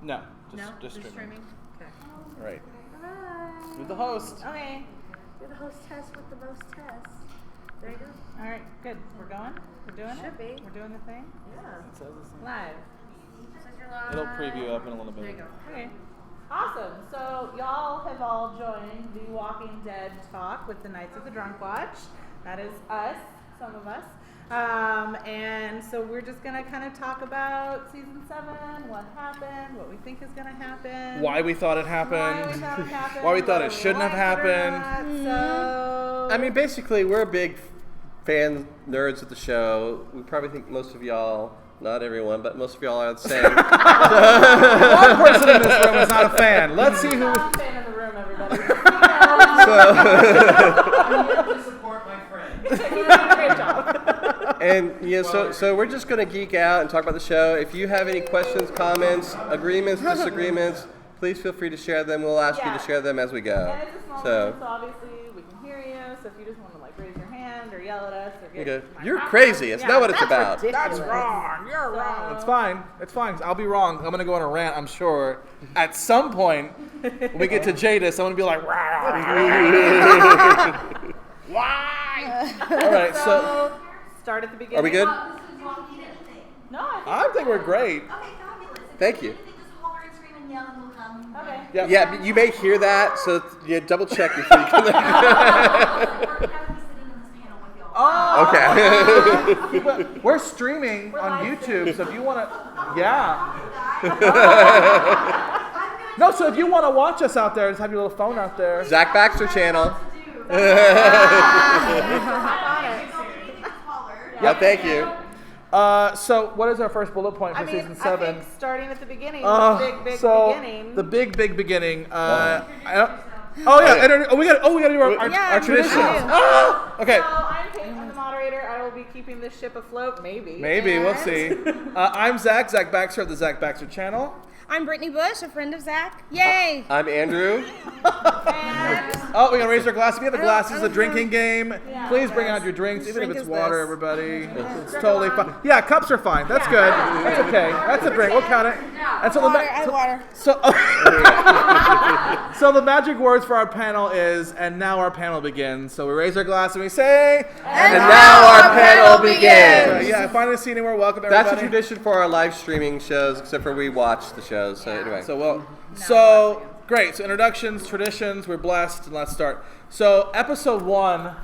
No, just streaming. Okay. All right. With the host. Okay. You're the hostess with the most tests. There you go. All right, good. We're going? We're doing it? Should be. We're doing the thing? Yeah. It says it's Live. Says you're live. It'll preview up in a little bit. There you go. Okay. Awesome. So y'all have all joined the Walking Dead talk with the Knights of the Drunk Watch. That is us, some of us. And so we're just going to kind of talk about season 7, what happened, what we think is going to happen. Why we thought it happened. Why we thought it shouldn't have happened. So I mean, basically, we're big fan nerds of the show. We probably think most of y'all, not everyone, but most of y'all are the same. One person in this room is not a fan. Let's see who. I'm a fan in the room, everybody. I'm here to support my friend. Great job. And so we're just going to geek out and talk about the show. If you have any questions, comments, agreements, disagreements, please feel free to share them. We'll ask you to share them as we go. And it's a small room, so obviously we can hear you. So if you just want to raise your hand or yell at us or get You're crazy. It's not what it's about. That's wrong. You're wrong. It's fine. It's fine. I'll be wrong. I'm going to go on a rant, I'm sure. At some point, when we get to Jadis, I'm going to be like, why? All right, so start at the beginning. Are we good? No, I think we're great. Okay, fabulous. Thank you. Just holler and scream and yell and we'll come. Okay. Yeah. Yeah, you may hear that, so double check before you come in. We're happy sitting in this panel with y'all. Okay. But we're streaming on YouTube, so if you want to, No, so if you want to watch us out there, just have your little phone out there. Zach Baxter channel. Yeah, thank you. So what is our first bullet point for season 7? I think starting at the beginning, the big beginning. The big beginning. We got to do our traditions. Okay. So I'm Kate, I'm the moderator. I will be keeping this ship afloat, maybe. We'll see. I'm Zach Baxter of the Zach Baxter channel. I'm Brittany Bush, a friend of Zach. Yay! I'm Andrew. Oh, we're going to raise our glass. If you have a glass, it's a drinking game. Please bring out your drinks, even if it's water, everybody. It's totally fine. Yeah, cups are fine. That's good. That's okay. That's a drink. We'll count it. And so I have water. So the magic words for our panel is, and now our panel begins. So we raise our glass and we say, and now our panel begins. Yeah, finally seen anywhere. Welcome, everybody. That's a tradition for our live streaming shows, except for we watch the shows. So anyway. So great. So introductions, traditions, we're blessed, and let's start. So episode 1,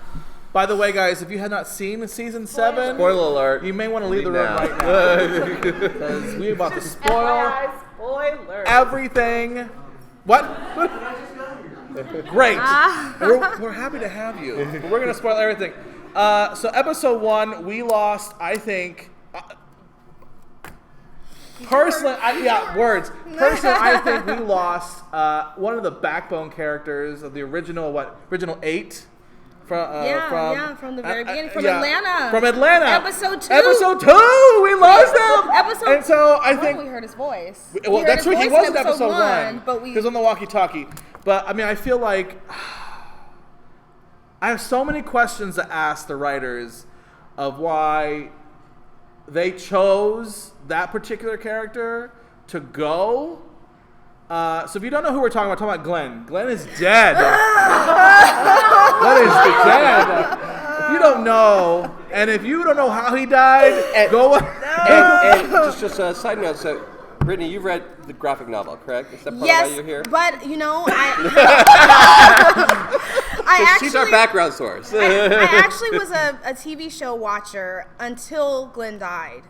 by the way, guys, if you had not seen season 7, spoiler alert, you may want to leave the room right now. Because we're about to spoil everything. What? Great. We're happy to have you. But we're going to spoil everything. So episode 1, we lost, I think... Personally, I think we lost one of the backbone characters of the original 8? From the very beginning. From Atlanta. From Atlanta. Episode 2. Episode 2! We lost him! And so I think... we heard his voice. Well, that's right. He was in episode 1. But he was on the walkie-talkie. But, I mean, I feel like... I have so many questions to ask the writers of why they chose that particular character to go. So if you don't know who we're talking about Glenn. Glenn is dead. Glenn is dead. If you don't know, and if you don't know how he died, go. And just a side note. So, Brittany, you've read the graphic novel, correct? Is that part of why you're here? But she's our background source. I actually was a TV show watcher until Glenn died.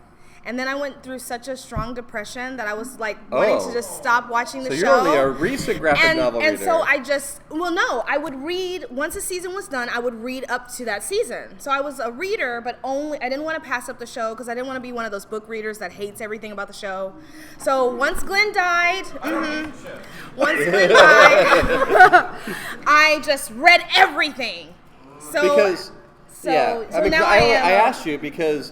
And then I went through such a strong depression that I was wanting to just stop watching the show. So you're only a recent graphic novel reader. And so I would read, once the season was done, I would read up to that season. So I was a reader, but I didn't want to pass up the show because I didn't want to be one of those book readers that hates everything about the show. So once Glenn died, I just read everything. I asked you because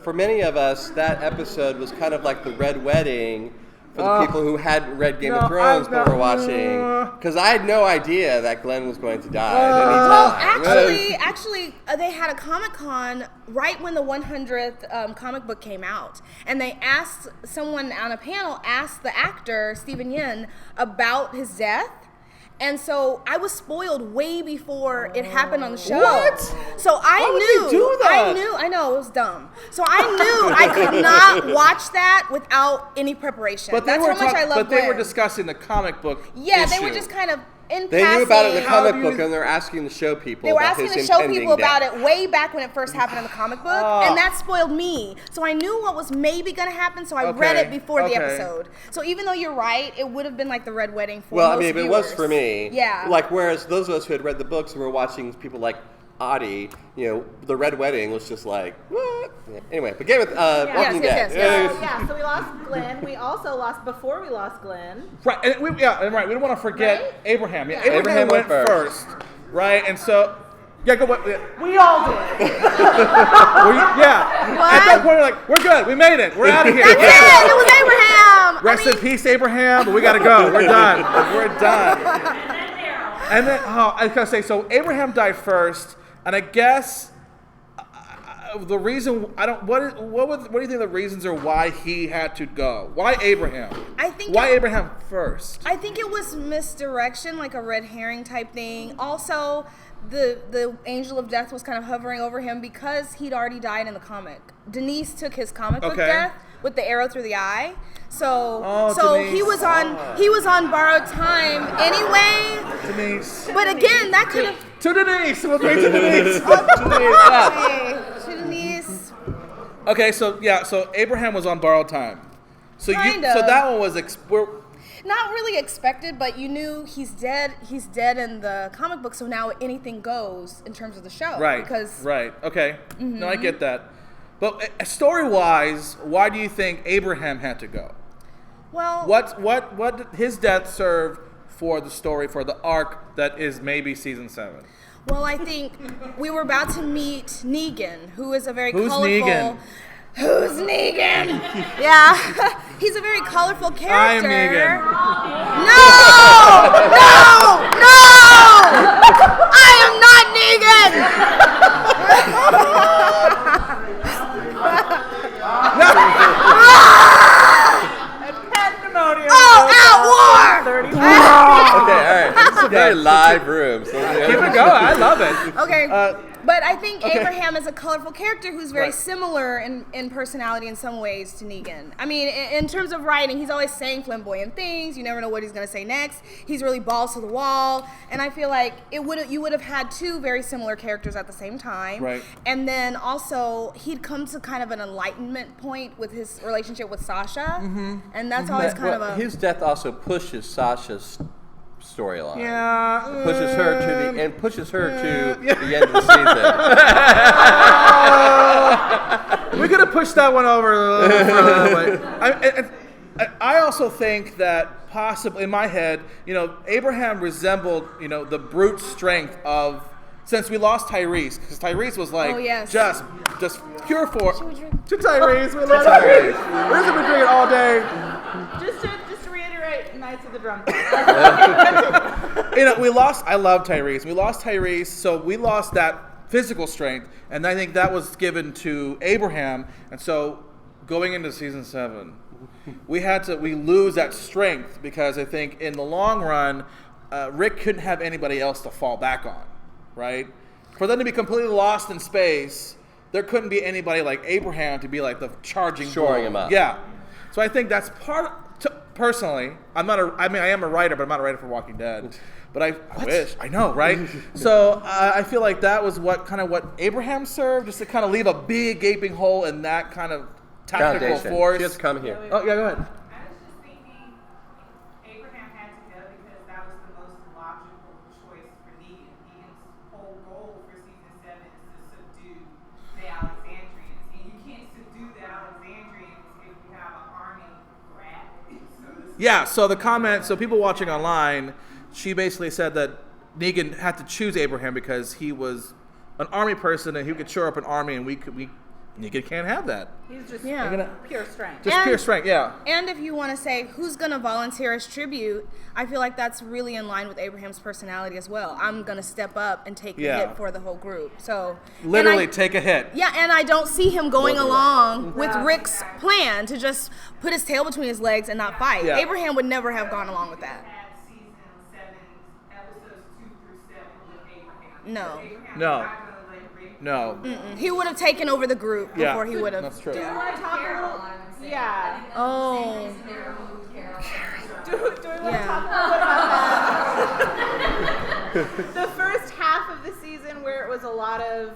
for many of us, that episode was kind of like the red wedding for the people who hadn't read Game of Thrones but were watching, because I had no idea that Glenn was going to die. Well, actually, they had a Comic-Con right when the 100th comic book came out, and they asked someone on a panel asked the actor Stephen Yen about his death. And so I was spoiled way before it happened on the show. What? So Why would they do that? I know, it was dumb. So I knew I could not watch that without any preparation. But That's how much I love But they were Glenn. discussing the comic book Yeah, they issue. were just kind of in They passing. knew about it in the How comic do you- book, and they're asking the show people They were about asking his to show impending people about death. it way back when it first happened in the comic book, and that spoiled me. So I knew what was maybe going to happen, so I read it before the episode. So even though you're right, it would have been like the Red Wedding for Well, I most mean, if it viewers. was for me, Yeah. like, whereas those of us who had read the books and were watching people like Audie, the Red Wedding was just like, what? Yeah. Anyway, but Game of Walking Dead. So we lost Glenn. We also lost before we lost Glenn. Right, and we don't want to forget Right? Abraham. Yeah, Yeah. Abraham went first, right? And so, go. We all did. At that point, we're like, we're good. We made it. We're out of here. That's it! It was Abraham! Rest in peace, Abraham. But we gotta go. We're done. We're done. And then, I was gonna say, so Abraham died first, and I guess the reason What do you think the reasons are why he had to go? Why Abraham? Why Abraham first? I think it was misdirection, like a red herring type thing. Also, the angel of death was kind of hovering over him because he'd already died in the comic. Denise took his comic book death with the arrow through the eye. So Denise. he was on borrowed time anyway. Denise. But again, that could have To Denise. We'll bring to Denise. to Denise. Okay, so Abraham was on borrowed time. So Kind so of. that one was Not really expected, but you knew he's dead. He's dead in the comic book, so now anything goes in terms of the show. right. Okay. No, I get that. But story-wise, why do you think Abraham had to go? Well, What did his death serve for the story, for the arc that is maybe season 7? Well, I think we were about to meet Negan, who is a very colorful. Negan? Who's Negan? Yeah, he's a very colorful character. I am Negan. No! I am not Pandemonium. Oh, at war! Okay, all right. This is a very live room. So Keep it going. I love it. Okay, but I think Abraham is a colorful character who's very similar in personality in some ways to Negan. I mean, in terms of writing, he's always saying flamboyant things. You never know what he's going to say next. He's really balls to the wall, and I feel like you would have had two very similar characters at the same time. Right. And then also he'd come to kind of an enlightenment point with his relationship with Sasha, and that's always kind of a his death also pushes Sasha's storyline. Yeah. Pushes her to the end of the season. We could have pushed that one over a little further that way. I also think that possibly, in my head, Abraham resembled, the brute strength of, since we lost Tyrese, because Tyrese was like, just pure force. To Tyrese, we love Tyrese. We're going to be drinking all day. Just to reiterate, Knights of the Drum. I love Tyrese. We lost Tyrese, so we lost that physical strength, and I think that was given to Abraham. And so going into season 7, we lose that strength because I think in the long run, Rick couldn't have anybody else to fall back on, right? For them to be completely lost in space, there couldn't be anybody like Abraham to be like the charging shoring bull. him up. Yeah. So I think that's personally, I am a writer, but I'm not a writer for Walking Dead. But I wish. I know, right? So I feel like that was what Abraham served, just to kind of leave a big gaping hole in that kind of tactical Foundation. force. She has to come here. Oh, yeah, go ahead. I was just thinking Abraham had to go because that was the most logical choice for Negan. Negan's whole goal for season 7 is to subdue the Alexandrians. And you can't subdue the Alexandrians if you have an army rat. Yeah, so people watching online, she basically said that Negan had to choose Abraham because he was an army person and he could shore up an army, and Negan can't have that. He's just Yeah. pure strength. Just pure strength, yeah. And if you want to say who's going to volunteer as tribute, I feel like that's really in line with Abraham's personality as well. I'm going to step up and take the Yeah. hit for the whole group. So Literally and take a hit. Yeah, and I don't see him going along with Rick's plan to just put his tail between his legs and not fight. Yeah. Abraham would never have gone along with that. Had season 7, episodes 2 through 7 with Abraham. No. Abraham's No. not gonna let Rick No. He would have taken over the group Yeah. before he would have. That's true. Do we want to talk a little? Yeah. Oh. Do we want to Yeah. talk a little bit about that? The first half of the season, where it was a lot of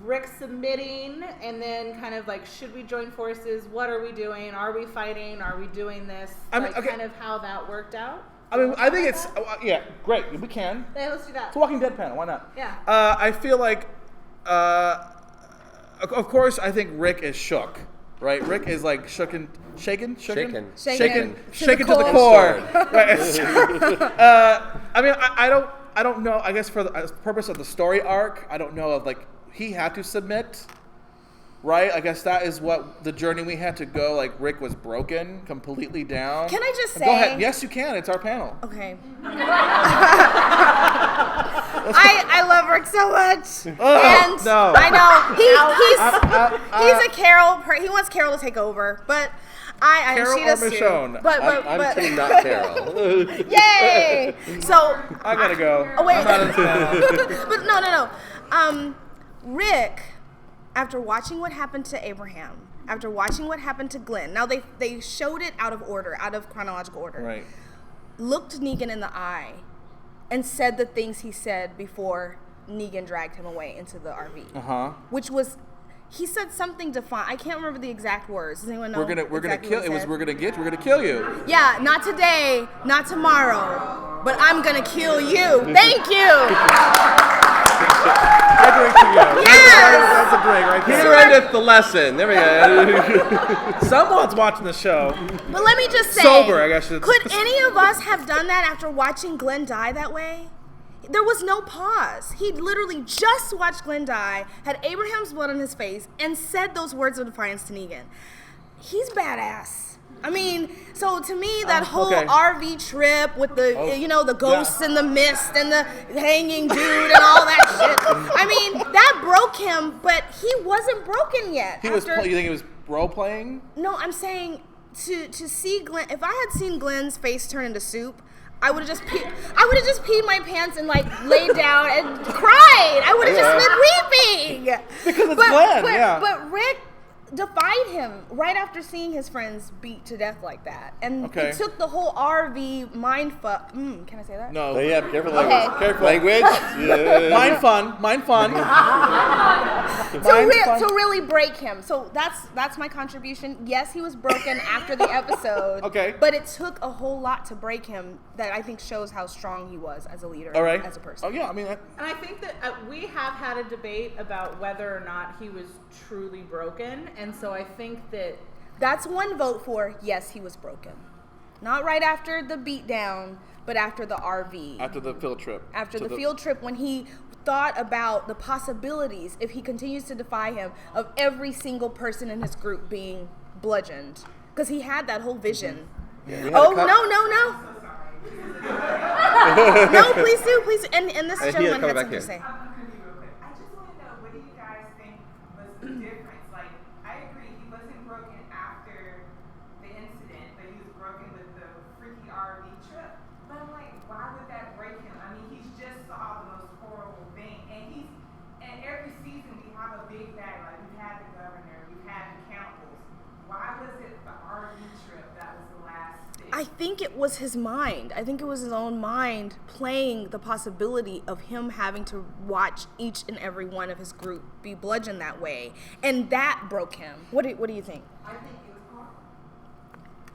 Rick submitting, and then kind of like, should we join forces? What are we doing? Are we fighting? Are we doing this? I mean, Like, okay. kind of how that worked out. I mean, I think it's yeah, great. We can. Yeah, let's do that. It's a Walking Dead panel. Why not? Yeah. I feel like, of course, I think Rick is shook. Right, Rick is like shaken to the core. Right. I mean, I don't know. I guess for the purpose of the story arc, I don't know if like he had to submit. Right, I guess that is what the journey we had to go. Like Rick was broken completely down. Can I just say? Go ahead. Yes, you can. It's our panel. Okay. I love Rick so much, and no. I know he's a Carol. He wants Carol to take over, but Carol she or does too. Michonne? I'm team not Carol. Yay! So I gotta go. Oh wait, I'm out of this panel. but no. Rick, after watching what happened to Abraham, after watching what happened to Glenn, now they showed it out of order, out of chronological order. Right. Looked Negan in the eye and said the things he said before Negan dragged him away into the RV. Which was, he said something defiant. I can't remember the exact words. Does anyone know? We're gonna exactly kill. what It he was said? we're gonna kill you. Yeah, not today, not tomorrow, but I'm gonna kill you. Thank you. I drink to you. Yes! That's a drink right Here there. endeth the lesson. There we go. Someone's watching the show. But let me just say, Sober, I guess. could any of us have done that after watching Glenn die that way? There was no pause. He literally just watched Glenn die, had Abraham's blood on his face, and said those words of defiance to Negan. He's badass. I mean, so to me, that whole okay. RV trip with the, the ghosts and the mist and the hanging dude and all that shit. I mean, that broke him, but he wasn't broken yet. You think he was role playing? No, I'm saying to see Glenn. If I had seen Glenn's face turn into soup, I would have just peed my pants and like laid down and cried. I would have just been weeping. Because it's Glenn, yeah. But Rick defied him right after seeing his friends beat to death like that, and Okay. it took the whole RV mind fuck. Can I say that? No. Oh, yeah, careful Okay. language. Careful language. Yeah. Mind fun. To really break him. So that's my contribution. Yes, he was broken after the episode. Okay. But it took a whole lot to break him that I think shows how strong he was as a leader, All right. as a person. Oh yeah, I mean. And I think that we have had a debate about whether or not he was truly broken, and so I think that That's one vote for yes, he was broken. Not right after the beatdown, but after the RV. After the field trip. After the field trip, when he thought about the possibilities, if he continues to defy him, of every single person in his group being bludgeoned. Because he had that whole vision. Oh, no. No, please do. And this Hey, gentleman come had back something here. to say. I just want to know, what do you guys think was the difference? Like, I agree, he wasn't broken after the incident, but he was broken with the freaky RV trip. But I'm like, why would that break him? I mean, he's just saw the most horrible thing, and every season we have a big bag. Like, we've had the governor, we've had the Campbells. Why was it the RV trip that was the last thing? I think it was his mind. I think it was his own mind playing the possibility of him having to watch each and every one of his group be bludgeoned that way. And that broke him. What do you think? I think it was karma.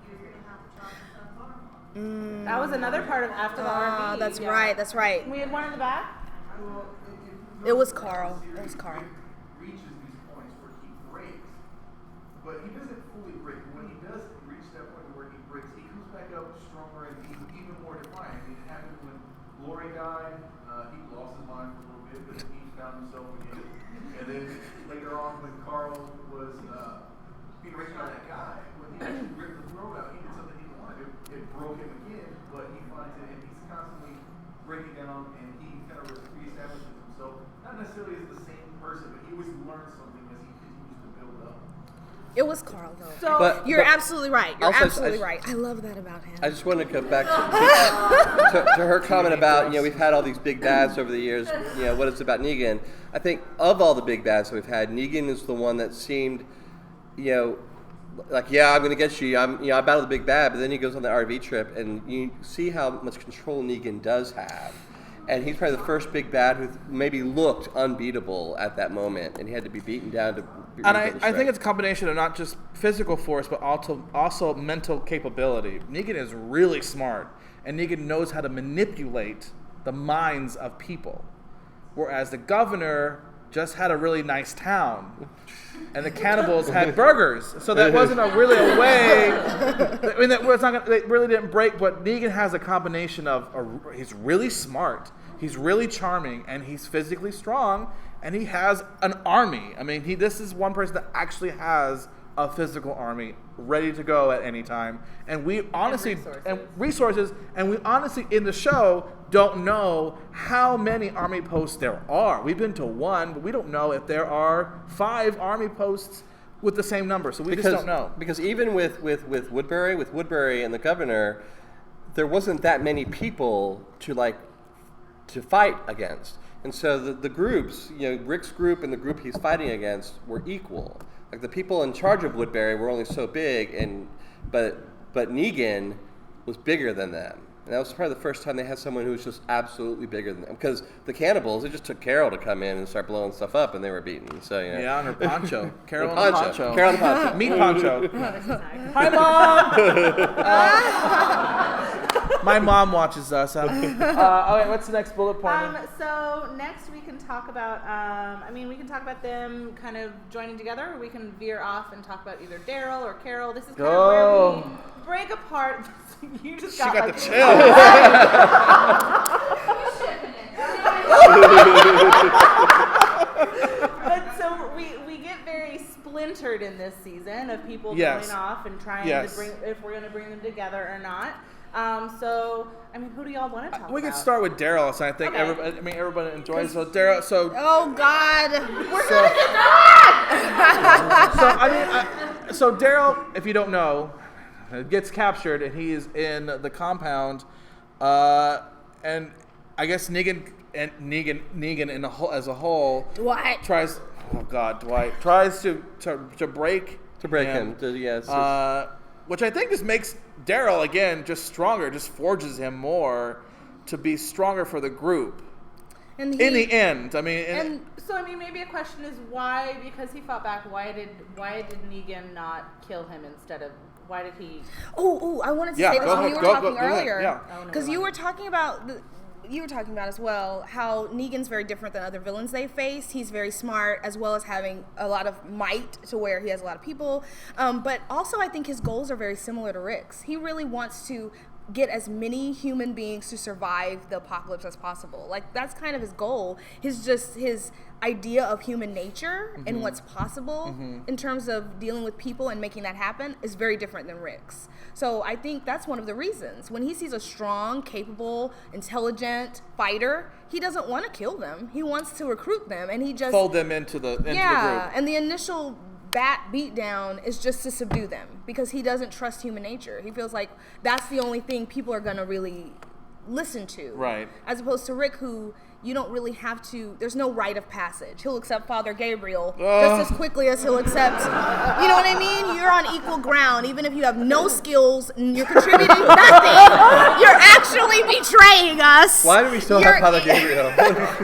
He was going to have to charge himself karma. that was another part of after the RV. That's yeah. right. That's right. We had one in the back. Well, It was Carl. It was Carl. Reaches these points where he breaks, but he doesn't fully break. When he does reach that point where he breaks, he comes back up stronger and even more defiant. I mean, it happened when Lori died. He lost his mind for a little bit, but he found himself again. And then later on, when broke him again, but he finds it, and he's constantly breaking down, and he kind of reestablishes himself, not necessarily as the same person, but he always learns something as he continues to build up. It was Carl, though. So You're absolutely right. You're Also, absolutely right. I love that about him. I just want to go back to her comment about, we've had all these big bads over the years, what it's about Negan. I think of all the big bads that we've had, Negan is the one that seemed, like, I'm going to get you. I battled the big bad, but then he goes on the RV trip, and you see how much control Negan does have. And he's probably the first big bad who maybe looked unbeatable at that moment, and he had to be beaten down to. And I think it's a combination of not just physical force, but also mental capability. Negan is really smart, and Negan knows how to manipulate the minds of people. Whereas the governor just had a really nice town, and the cannibals had burgers. So that wasn't really a way. I mean, they really didn't break. But Negan has a combination of he's really smart, he's really charming, and he's physically strong, and he has an army. I mean, this is one person that actually has a physical army ready to go at any time. And we honestly resources, and we honestly in the show don't know how many army posts there are. We've been to one, but we don't know if there are 5 army posts with the same number. So we just don't know. Because even with Woodbury and the governor, there wasn't that many people to fight against. And so the groups, Rick's group and the group he's fighting against were equal. Like the people in charge of Woodbury were only so big, but Negan was bigger than them. And that was probably the first time they had someone who was just absolutely bigger than them. Because the cannibals, it just took Carol to come in and start blowing stuff up, and they were beaten. So yeah, and her poncho, Carol and the poncho, Carol and the poncho, meat poncho. Hi, Mom. My mom watches us. Okay, what's the next bullet point? So next we can talk about. We can talk about them kind of joining together, or we can veer off and talk about either Daryl or Carol. This is kind of where we break apart. You just got the chill. But so we get very splintered in this season of people going off and trying to bring, if we're going to bring them together or not. Who do y'all want to talk about? We could start with Daryl. So I think everybody enjoys. So Daryl. Oh God, we're gonna get that. So Daryl, if you don't know, gets captured, and he is in the compound, and I guess Negan as a whole Dwight tries. Oh God, Dwight tries to break him. Which I think just makes Daryl again just stronger, just forges him more to be stronger for the group. In the end, maybe a question is why? Because he fought back. Why did Negan not kill him instead of? Why did he? I wanted to say this when you were talking earlier, because you were talking about as well how Negan's very different than other villains they faced. He's very smart, as well as having a lot of might to where he has a lot of people. But also, I think his goals are very similar to Rick's. He really wants to get as many human beings to survive the apocalypse as possible. Like, that's kind of his goal. His idea of human nature and what's possible in terms of dealing with people and making that happen is very different than Rick's. So I think that's one of the reasons. When he sees a strong, capable, intelligent fighter, he doesn't want to kill them. He wants to recruit them, and he just fold them into the group. And the initial bat beatdown is just to subdue them because he doesn't trust human nature. He feels like that's the only thing people are going to really listen to. Right. As opposed to Rick, who you don't really have to, there's no rite of passage. He'll accept Father Gabriel just as quickly as he'll accept, you know what I mean? You're on equal ground. Even if you have no skills and you're contributing nothing, you're actually betraying us. Why do we still have Father Gabriel?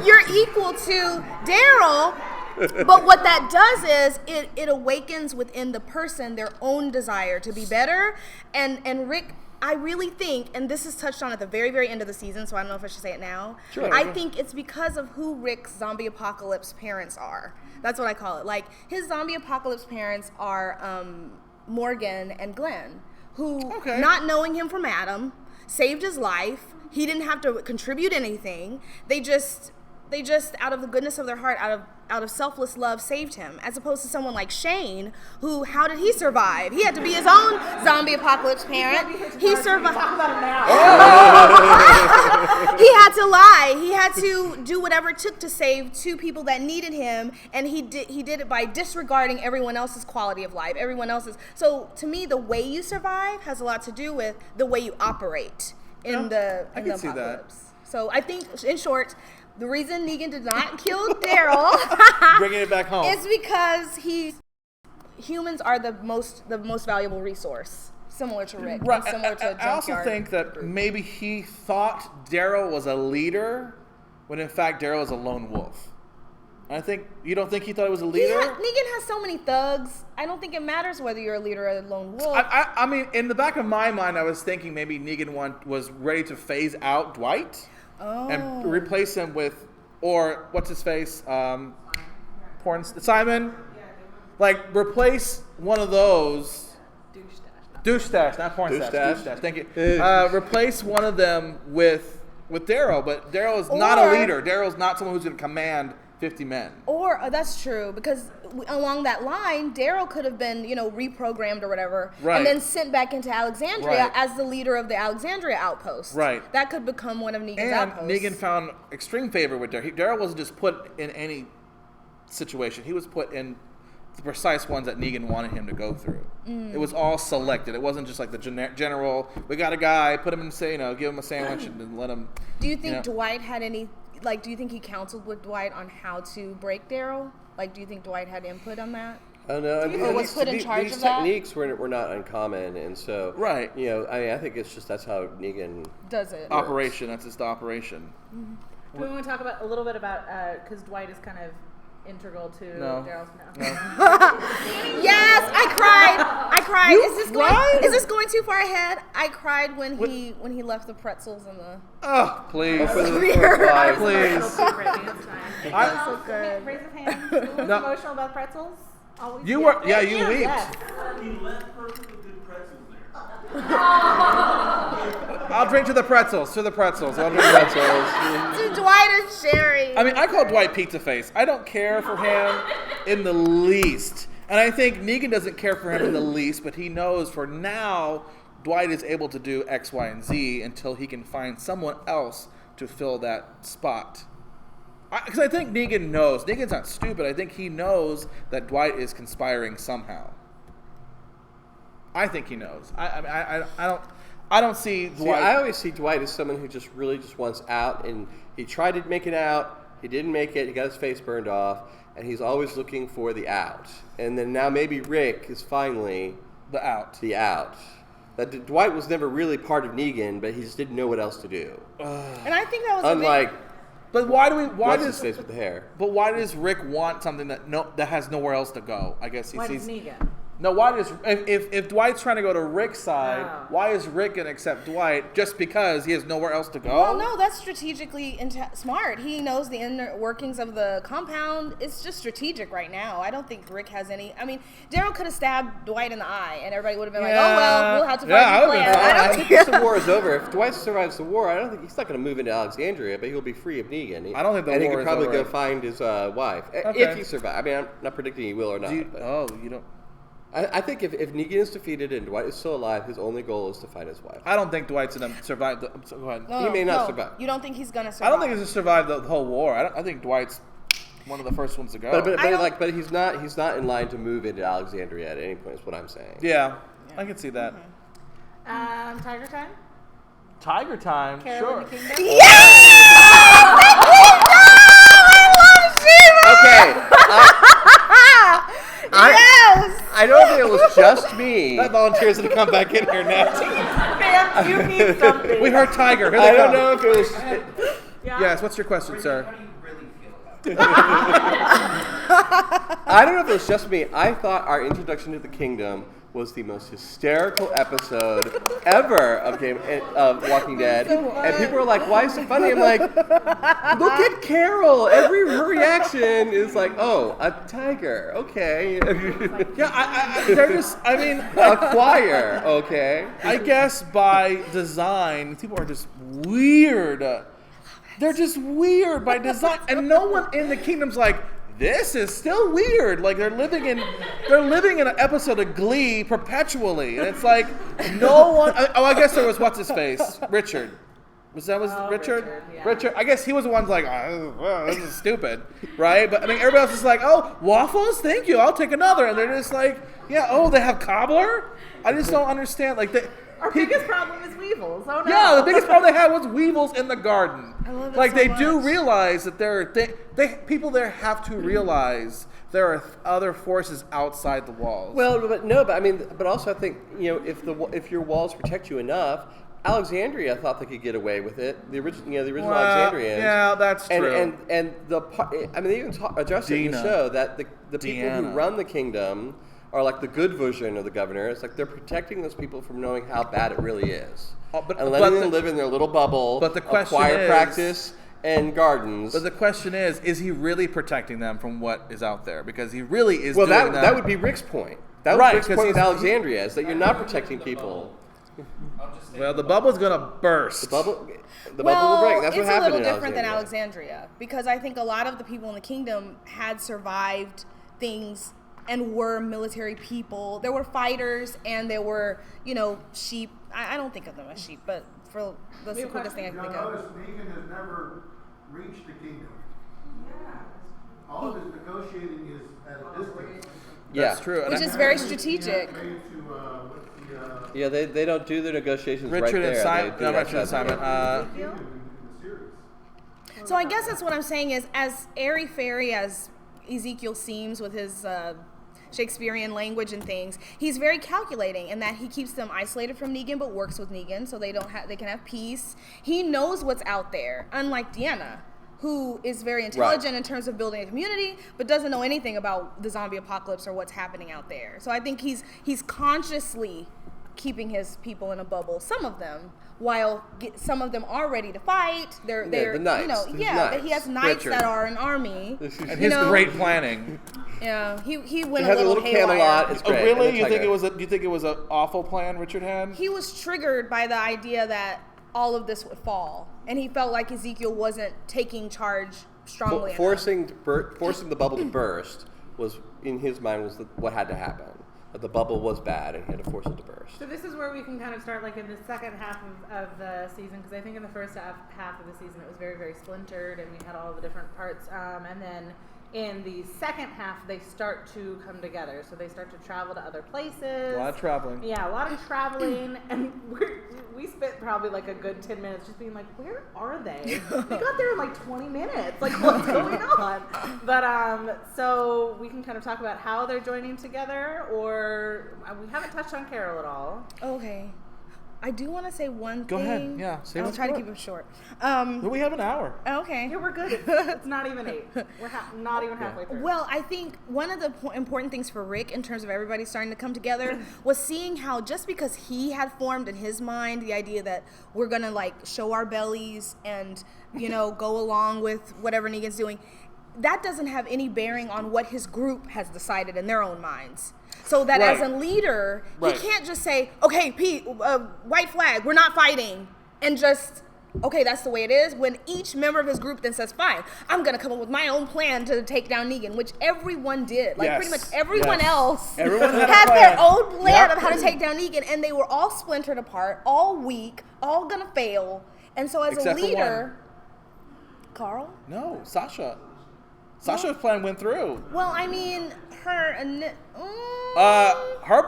You're equal to Daryl. But what that does is it awakens within the person their own desire to be better. And Rick, I really think, and this is touched on at the very, very end of the season, so I don't know if I should say it now. Sure. I think it's because of who Rick's zombie apocalypse parents are. That's what I call it. Like, his zombie apocalypse parents are Morgan and Glenn, who, not knowing him from Adam, saved his life. He didn't have to contribute anything. They just out of the goodness of their heart, out of out of selfless love saved him, as opposed to someone like Shane, who, how did he survive? He had to be his own zombie apocalypse parent. He survived. Talk about it now. He had to lie. He had to do whatever it took to save two people that needed him, and he did it by disregarding everyone else's quality of life, everyone else's. So to me, the way you survive has a lot to do with the way you operate in the can see that. apocalypse. So I think, in short, the reason Negan did not kill Daryl Bringing it back home. is because humans are the most valuable resource, similar to Rick, and similar to I also Junkyard think that Group. maybe he thought Daryl was a leader when in fact Daryl is a lone wolf. You don't think he thought he was a leader? Negan has so many thugs. I don't think it matters whether you're a leader or a lone wolf. I mean, in the back of my mind, I was thinking maybe Negan was ready to phase out Dwight and replace him with, or what's his face, Simon. Like replace one of those. Douche stash, not porn stash. Douche stash. Thank you. Replace one of them with Daryl, but Daryl is not a leader. Daryl's not someone who's going to command 50 men. Or that's true, because along that line, Daryl could have been, reprogrammed or whatever, and then sent back into Alexandria as the leader of the Alexandria outpost. Right. That could become one of Negan's outposts. And Negan found extreme favor with Daryl. Daryl wasn't just put in any situation. He was put in the precise ones that Negan wanted him to go through. It was all selected. It wasn't just like the general, we got a guy, put him in, give him a sandwich and let him. Do you think Dwight had any, do you think he counseled with Dwight on how to break Daryl? Do you think Dwight had input on that? I don't know. Or was put in charge these of that? techniques were not uncommon, and so right. I think it's just that's how Negan does it. Operation. That's just the operation. Do we want to talk a little bit about because Dwight is kind of integral to Daryl's Yes, I cried. Is this going too far ahead? I cried when he left the pretzels in the. Oh, please. Please. So good. Raise your hand. Who was emotional about pretzels? Always. You were. Yeah, you wept. Yes. He left perfectly good pretzels there. I'll drink to the pretzels. I'll drink pretzels. To Dwight and Sherry. I mean, I call Dwight Pizza Face. I don't care for him in the least. And I think Negan doesn't care for him in the least, but he knows for now Dwight is able to do X, Y, and Z until he can find someone else to fill that spot. Because I think Negan knows. Negan's not stupid. I think he knows that Dwight is conspiring somehow. I think he knows. I don't see Dwight. I always see Dwight as someone who just really just wants out, and he tried to make it out. He didn't make it. He got his face burned off, and he's always looking for the out. And then now maybe Rick is finally the out. That Dwight was never really part of Negan, but he just didn't know what else to do. And I think that was unlike. But why what's his face with the hair? But why does Rick want something that has nowhere else to go? I guess he sees. Why does Negan? No, why does if Dwight's trying to go to Rick's side, why is Rick gonna accept Dwight just because he has nowhere else to go? Well, no, that's strategically smart. He knows the inner workings of the compound. It's just strategic right now. I don't think Rick has any. I mean, Daryl could have stabbed Dwight in the eye, and everybody would have been like, "Oh well, we'll have to find a plan." I think once the war is over, if Dwight survives the war, I don't think he's not going to move into Alexandria, but he'll be free of Negan. I don't think the war is over. And he could probably go find his wife if he survives. I mean, I'm not predicting he will or not. You don't. I think if Negan is defeated and Dwight is still alive, his only goal is to find his wife. I don't think Dwight's going to survive. Go ahead. He may not survive. You don't think he's going to survive? I don't think he's going to survive the whole war. I think Dwight's one of the first ones to go. But he's not in line to move into Alexandria at any point. Is what I'm saying. Yeah, I can see that. Tiger time. Tiger time. Carol sure. in the Kingdom. Yeah! Okay. Yes! I don't think it was just me. That volunteer's going to come back in here next. Ma'am, you need something. We heard Tiger. Here I they don't come. know if it was. Yes, what's your question, sir? How do you really feel about it? I don't know if it was just me. I thought our introduction to the kingdom was the most hysterical episode ever of Walking Dead. And people were like, why is it funny? I'm like, look at Carol. Her reaction is like, oh, a tiger. Okay. Yeah, they're just, I mean. A choir. Okay. I guess by design, people are just weird. They're just weird by design. And no one in the kingdom's like, this is still weird. Like they're living in an episode of Glee perpetually, and it's like no one. Oh, I guess there was what's his face, Richard. Richard? Richard, yeah. Richard. I guess he was the one like, oh, this is stupid, right? But I mean, everybody else is like, oh, waffles, thank you, I'll take another, and they're just like, yeah, oh, they have cobbler. I just don't understand. Like Our biggest problem is weevils. Oh no. Yeah, the biggest problem they had was weevils in the garden. I love it like so they do much. realize that people there have to realize there are other forces outside the walls. Well, but also I think if your walls protect you enough, Alexandria thought they could get away with it. The original Alexandrians. Yeah, that's true. And they even addressed it in the show that the people who run the kingdom are like the good version of the governor. It's like they're protecting those people from knowing how bad it really is, and letting them live in their little bubble but the question of choir is, practice and gardens. But the question is he really protecting them from what is out there? Because he really is. Well, doing that would be Rick's point. That was Rick's point with Alexandria, is that you're not protecting people. Well, the bubble's gonna burst. The bubble will break. That's what it's a happened little in different than Alexandria. Alexandria because I think a lot of the people in the kingdom had survived things and were military people. There were fighters and there were, sheep. I don't think of them as sheep, but for that's the quickest thing I can think of. Notice Negan has never reached the kingdom. Yeah. All of his negotiating is at a distance. That's true. Which is very strategic. Yeah, they don't do their negotiations Richard right there. and Simon. They do No, it Richard and outside Simon. So I guess that's what I'm saying is as airy-fairy as Ezekiel seems with his Shakespearean language and things, he's very calculating in that he keeps them isolated from Negan but works with Negan so they can have peace. He knows what's out there, unlike Deanna, who is very intelligent in terms of building a community but doesn't know anything about the zombie apocalypse or what's happening out there. So I think he's consciously keeping his people in a bubble, some of them, while some of them are ready to fight. They're the knights. He has knights Richard. that are an army. And his great planning. Yeah, he went It has a little Camelot. haywire. It's Oh, great. really? And Do it's you think it was an awful plan Richard had? He was triggered by the idea that all of this would fall, and he felt like Ezekiel wasn't taking charge strongly enough. forcing the bubble to burst was, in his mind, was what had to happen. That the bubble was bad and he had to force it to burst. So this is where we can kind of start like in the second half of the season, because I think in the first half of the season it was very, very splintered and we had all the different parts. And then in the second half they start to come together. So they start to travel to other places. A lot of traveling. Yeah, a lot of traveling. And we spent probably like a good 10 minutes just being like, where are they? They got there in like 20 minutes. Like, what's going on? But so we can kind of talk about how they're joining together, or we haven't touched on Carol at all. Okay. I do want to say one Go thing. ahead. Yeah, say I'll what's try to good. keep it short. But we have an hour. Okay. Yeah, we're good. It's not even 8. We're not even halfway through. Well, I think one of the important things for Rick in terms of everybody starting to come together was seeing how just because he had formed in his mind the idea that we're going to like show our bellies and, go along with whatever Negan's doing, that doesn't have any bearing on what his group has decided in their own minds. So that as a leader, he can't just say, okay, Pete, white flag, we're not fighting, and just, okay, that's the way it is, when each member of his group then says, fine, I'm going to come up with my own plan to take down Negan, which everyone did. Like, pretty much everyone else had their own plan of how to take down Negan, and they were all splintered apart, all weak, all going to fail. And so as Except a leader, Carl? No, Sasha. Sasha's plan went through. Well, I mean, her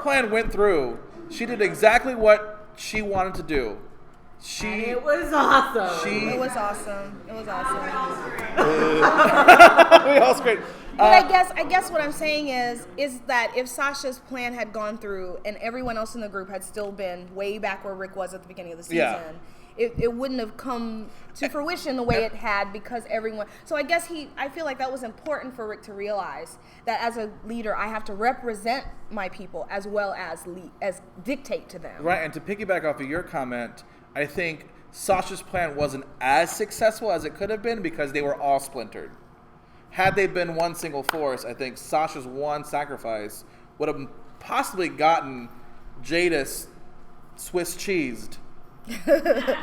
plan went through. She did exactly what she wanted to do. And it was awesome. It was awesome. It was awesome. We all screamed. But I guess what I'm saying is that if Sasha's plan had gone through and everyone else in the group had still been way back where Rick was at the beginning of the season, it wouldn't have come to fruition the way it had because everyone. So I guess I feel like that was important for Rick to realize that as a leader, I have to represent my people as well as dictate to them. Right, and to piggyback off of your comment, I think Sasha's plan wasn't as successful as it could have been because they were all splintered. Had they been one single force, I think Sasha's one sacrifice would have possibly gotten Jadis Swiss cheesed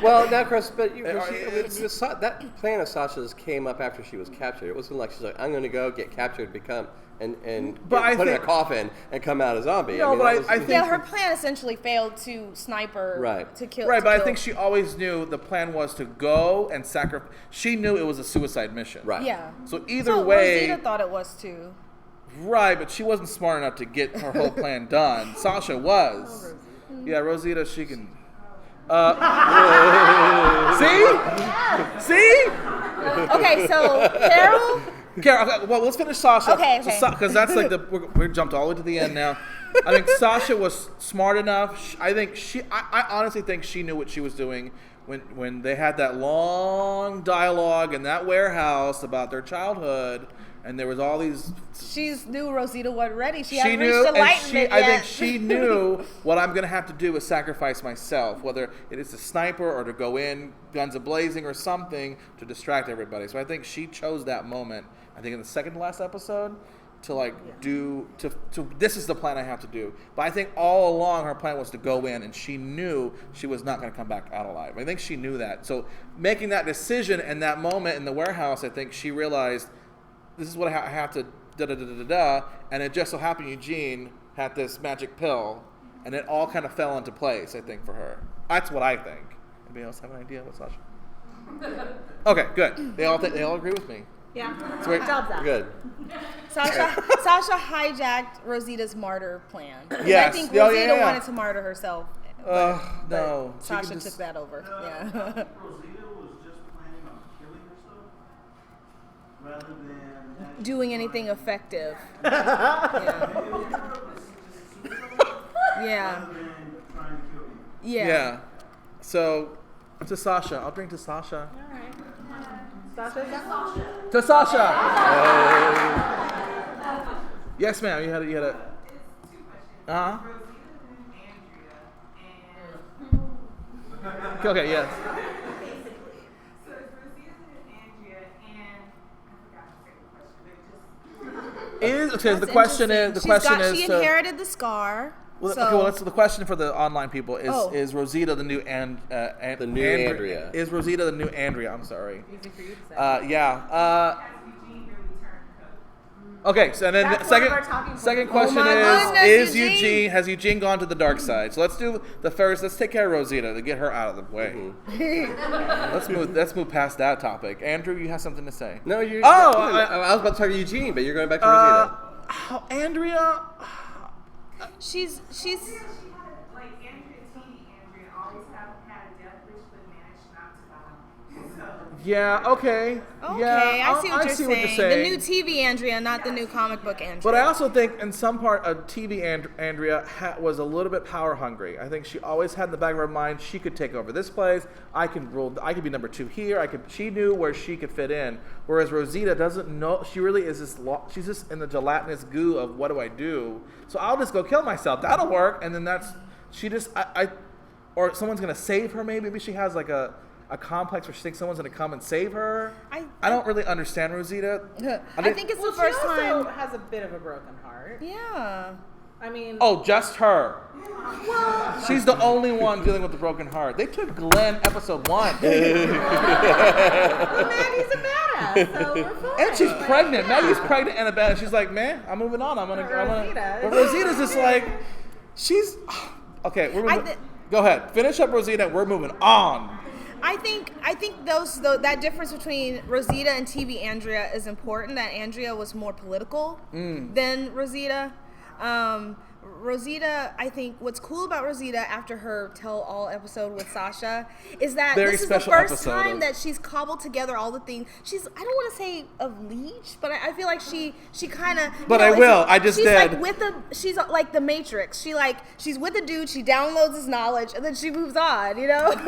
Well, now, Chris, but that plan of Sasha's came up after she was captured. It wasn't like she's like, I'm going to go get captured, become and put in a coffin and come out a zombie. No, I think her plan essentially failed to sniper to kill. Right, but I think she always knew the plan was to go and sacrifice. She knew it was a suicide mission. Right. Yeah. So either way, Rosita thought it was too. Right, but she wasn't smart enough to get her whole plan done. Sasha was. Yeah, Rosita, she can. See? Okay, so Carol. Okay, well, let's finish Sasha. Okay. Because that's like we're jumped all the way to the end now. I think Sasha was smart enough. I honestly think she knew what she was doing when they had that long dialogue in that warehouse about their childhood, and there was all these. She knew Rosita wasn't ready. She She hadn't knew, reached enlightenment yet. I think she knew what I'm going to have to do is sacrifice myself, whether it is a sniper or to go in guns a-blazing or something to distract everybody. So I think she chose that moment, I think in the second to last episode, to this is the plan I have to do. But I think all along her plan was to go in, and she knew she was not going to come back out alive. I think she knew that. So making that decision in that moment in the warehouse, I think she realized this is what I have to da-da-da-da-da, and it just so happened Eugene had this magic pill, and it all kind of fell into place, I think, for her. That's what I think. Anybody else have an idea what Sasha? Okay, good. They all agree with me. Yeah. So we're Job's out. good. Sasha hijacked Rosita's martyr plan. Yes. I think Yeah. Rosita wanted to martyr herself. No. She Sasha can took just- that over. Yeah. Rosita was just planning on killing herself rather than Doing anything effective. It was Yeah. rather than trying to kill you. Yeah. So, to Sasha. I'll drink to Sasha. All right. Sasha's out. To Sasha! Yes, ma'am. You had a. It's two questions. Uh-huh. Rosita and Andrea, and Okay, yes. basically, so it's Rosita and Andrea, and I forgot the second question, but just The question is. She inherited the scar. The question for the online people is Rosita the new Andrea? Is Rosita the new Andrea? I'm sorry. Easy for you to say. Yeah. has Eugene really turned coat? Okay, so then That's the one of our talking points. second Oh question my is goodness, Eugene has Eugene gone to the dark side? So let's do the first. Let's take care of Rosita to get her out of the way. Let's move past that topic. Andrew, you have something to say? No, you. Oh, I was about to talk to Eugene, but you're going back to Rosita. Andrea. She's She had like Andrea, teeny Andrea, always had a death wish but managed not to die. So Yeah. Okay. okay. Yeah, I see what you're saying. The new TV Andrea, not the new comic book Andrea. But I also think in some part of TV Andrea was a little bit power hungry. I think she always had in the back of her mind she could take over this place. I could be number 2 here. She knew where she could fit in. Whereas Rosita doesn't know. She really is she's just in the gelatinous goo of what do I do? So I'll just go kill myself. That'll work. And then or someone's gonna save her. Maybe she has like a complex where she thinks someone's gonna come and save her. I don't really understand Rosita. I think it's the first she also time. has a bit of a broken heart. Yeah. I mean, Oh, just her. She's the only one dealing with the broken heart. They took Glenn episode 1. Maggie's a badass, so we're fine. And she's pregnant. Maggie's pregnant and a badass. She's like, man, I'm moving on. Rosita. But Rosita's just like, she's okay. We're moving. Go ahead. Finish up Rosita. We're moving on. I think that difference between Rosita and TV Andrea is important. That Andrea was more political than Rosita. Rosita, I think what's cool about Rosita after her tell-all episode with Sasha is that this is the first time that she's cobbled together all the things. I don't want to say a leech, but I feel like she kind of. But I will. I just did. She's like the Matrix. She's with a dude. She downloads his knowledge and then she moves on. You know. And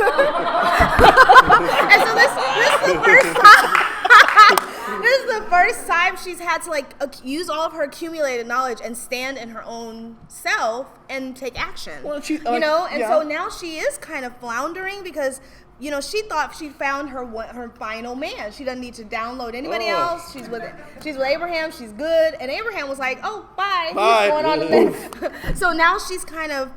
so this is the first time. This is the first time she's had to use all of her accumulated knowledge and stand in her own self and take action. Well, so now she is kind of floundering because she thought she found her final man. She doesn't need to download anybody else. She's with Abraham. She's good. And Abraham was like, "Oh, bye. He's going on to this." So now she's kind of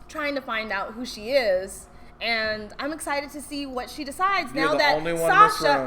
trying to find out who she is. And I'm excited to see what she decides You're now the that only one in this Sasha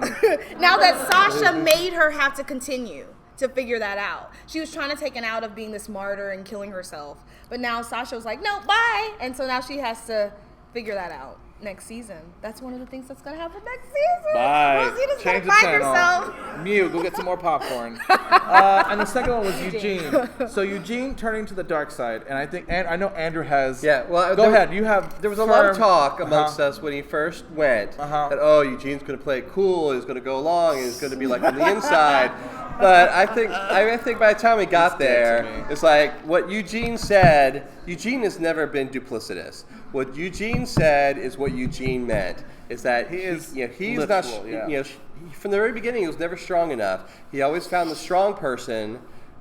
now that Sasha made her have to continue to figure that out. She was trying to take an out of being this martyr and killing herself. But now Sasha was like, no, bye. And so now she has to figure that out next season. That's one of the things that's going to happen next season. Bye. Rosita's going Change to the find channel. herself. Mew, go get some more popcorn. And the second one was Eugene. So Eugene turning to the dark side, and I know Andrew has. Yeah, well, go ahead. You have. There was a lot of firm- talk amongst us when he first went that Eugene's going to play it cool, he's going to go along, and he's going to be like on the inside. But I think by the time we got there, it's like what Eugene said. Eugene has never been duplicitous. What Eugene said is what Eugene meant. Is that he's not from the very beginning he was never strong enough. He always found the strong person,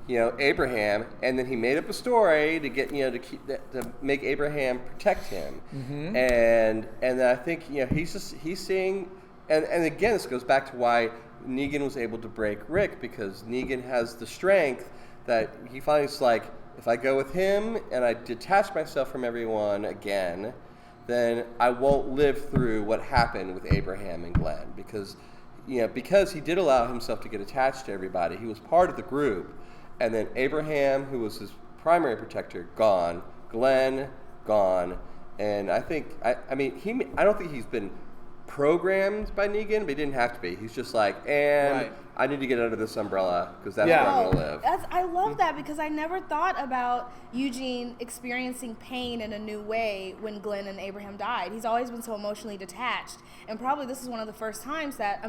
Abraham, and then he made up a story to get to make Abraham protect him. Mm-hmm. And then I think he's seeing, and again this goes back to why Negan was able to break Rick, because Negan has the strength that he finally is like, if I go with him and I detach myself from everyone again, then I won't live through what happened with Abraham and Glenn, because he did allow himself to get attached to everybody. He was part of the group, and then Abraham, who was his primary protector, gone. Glenn, gone. And I think, I don't think he's been programmed by Negan, but he didn't have to be. He's just like, I need to get under this umbrella because that's where I'm going to live. I love that, because I never thought about Eugene experiencing pain in a new way when Glenn and Abraham died. He's always been so emotionally detached, and probably this is one of the first times that,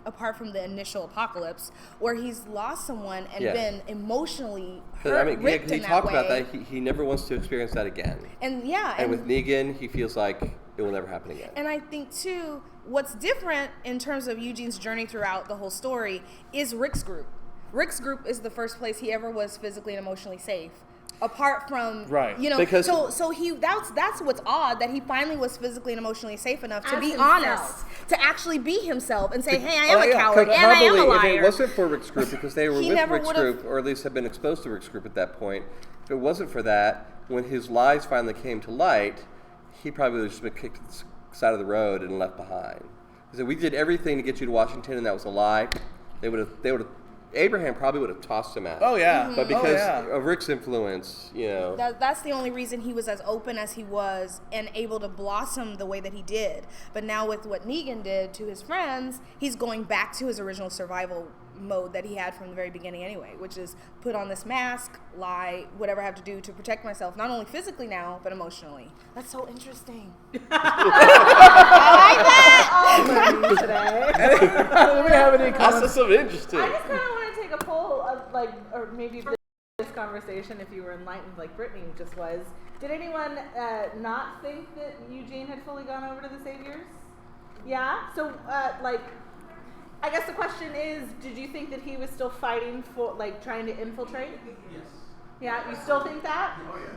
apart from the initial apocalypse, where he's lost someone and been emotionally hurt, ripped in that way. He talked about that. He never wants to experience that again. And with Negan, he feels like it will never happen again. And I think, too, what's different in terms of Eugene's journey throughout the whole story is Rick's group. Rick's group is the first place he ever was physically and emotionally safe. Apart from, because that's what's odd, that he finally was physically and emotionally safe enough to be honest, to actually be himself and say, hey, I am a coward and I am a liar. If it wasn't for Rick's group, because they were with Rick's group, or at least had been exposed to Rick's group at that point, if it wasn't for that, when his lies finally came to light, he probably would have just been kicked to the side of the road and left behind. He said, we did everything to get you to Washington, and that was a lie. Abraham probably would have tossed him out. Oh, yeah. Mm-hmm. But because of Rick's influence, That's the only reason he was as open as he was and able to blossom the way that he did. But now with what Negan did to his friends, he's going back to his original survival mode that he had from the very beginning anyway, which is put on this mask, lie, whatever I have to do to protect myself, not only physically now, but emotionally. That's so interesting. I like that! Do we have any comments? That's so interesting. I just kind of want to take a poll of or maybe this conversation, if you were enlightened like Brittany just was. Did anyone not think that Eugene had fully gone over to the Saviors? Yeah? So, I guess the question is, did you think that he was still fighting for, trying to infiltrate? Yes. Yeah, you still think that? Oh, yeah.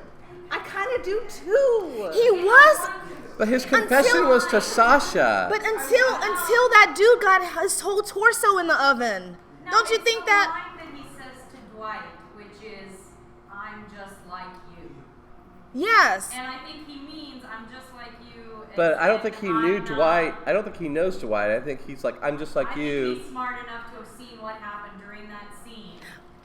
I kind of do too. He was. But his confession was to Sasha. But until that dude got his whole torso in the oven, don't you think that? The line that he says to Dwight, which is, "I'm just like you." Yes. And I think he means, "I'm just like you." But I don't think he knew I'm Dwight. not- I don't think he knows Dwight. I think he's like, I'm just like I you. think he's smart enough to have seen what happened during that scene.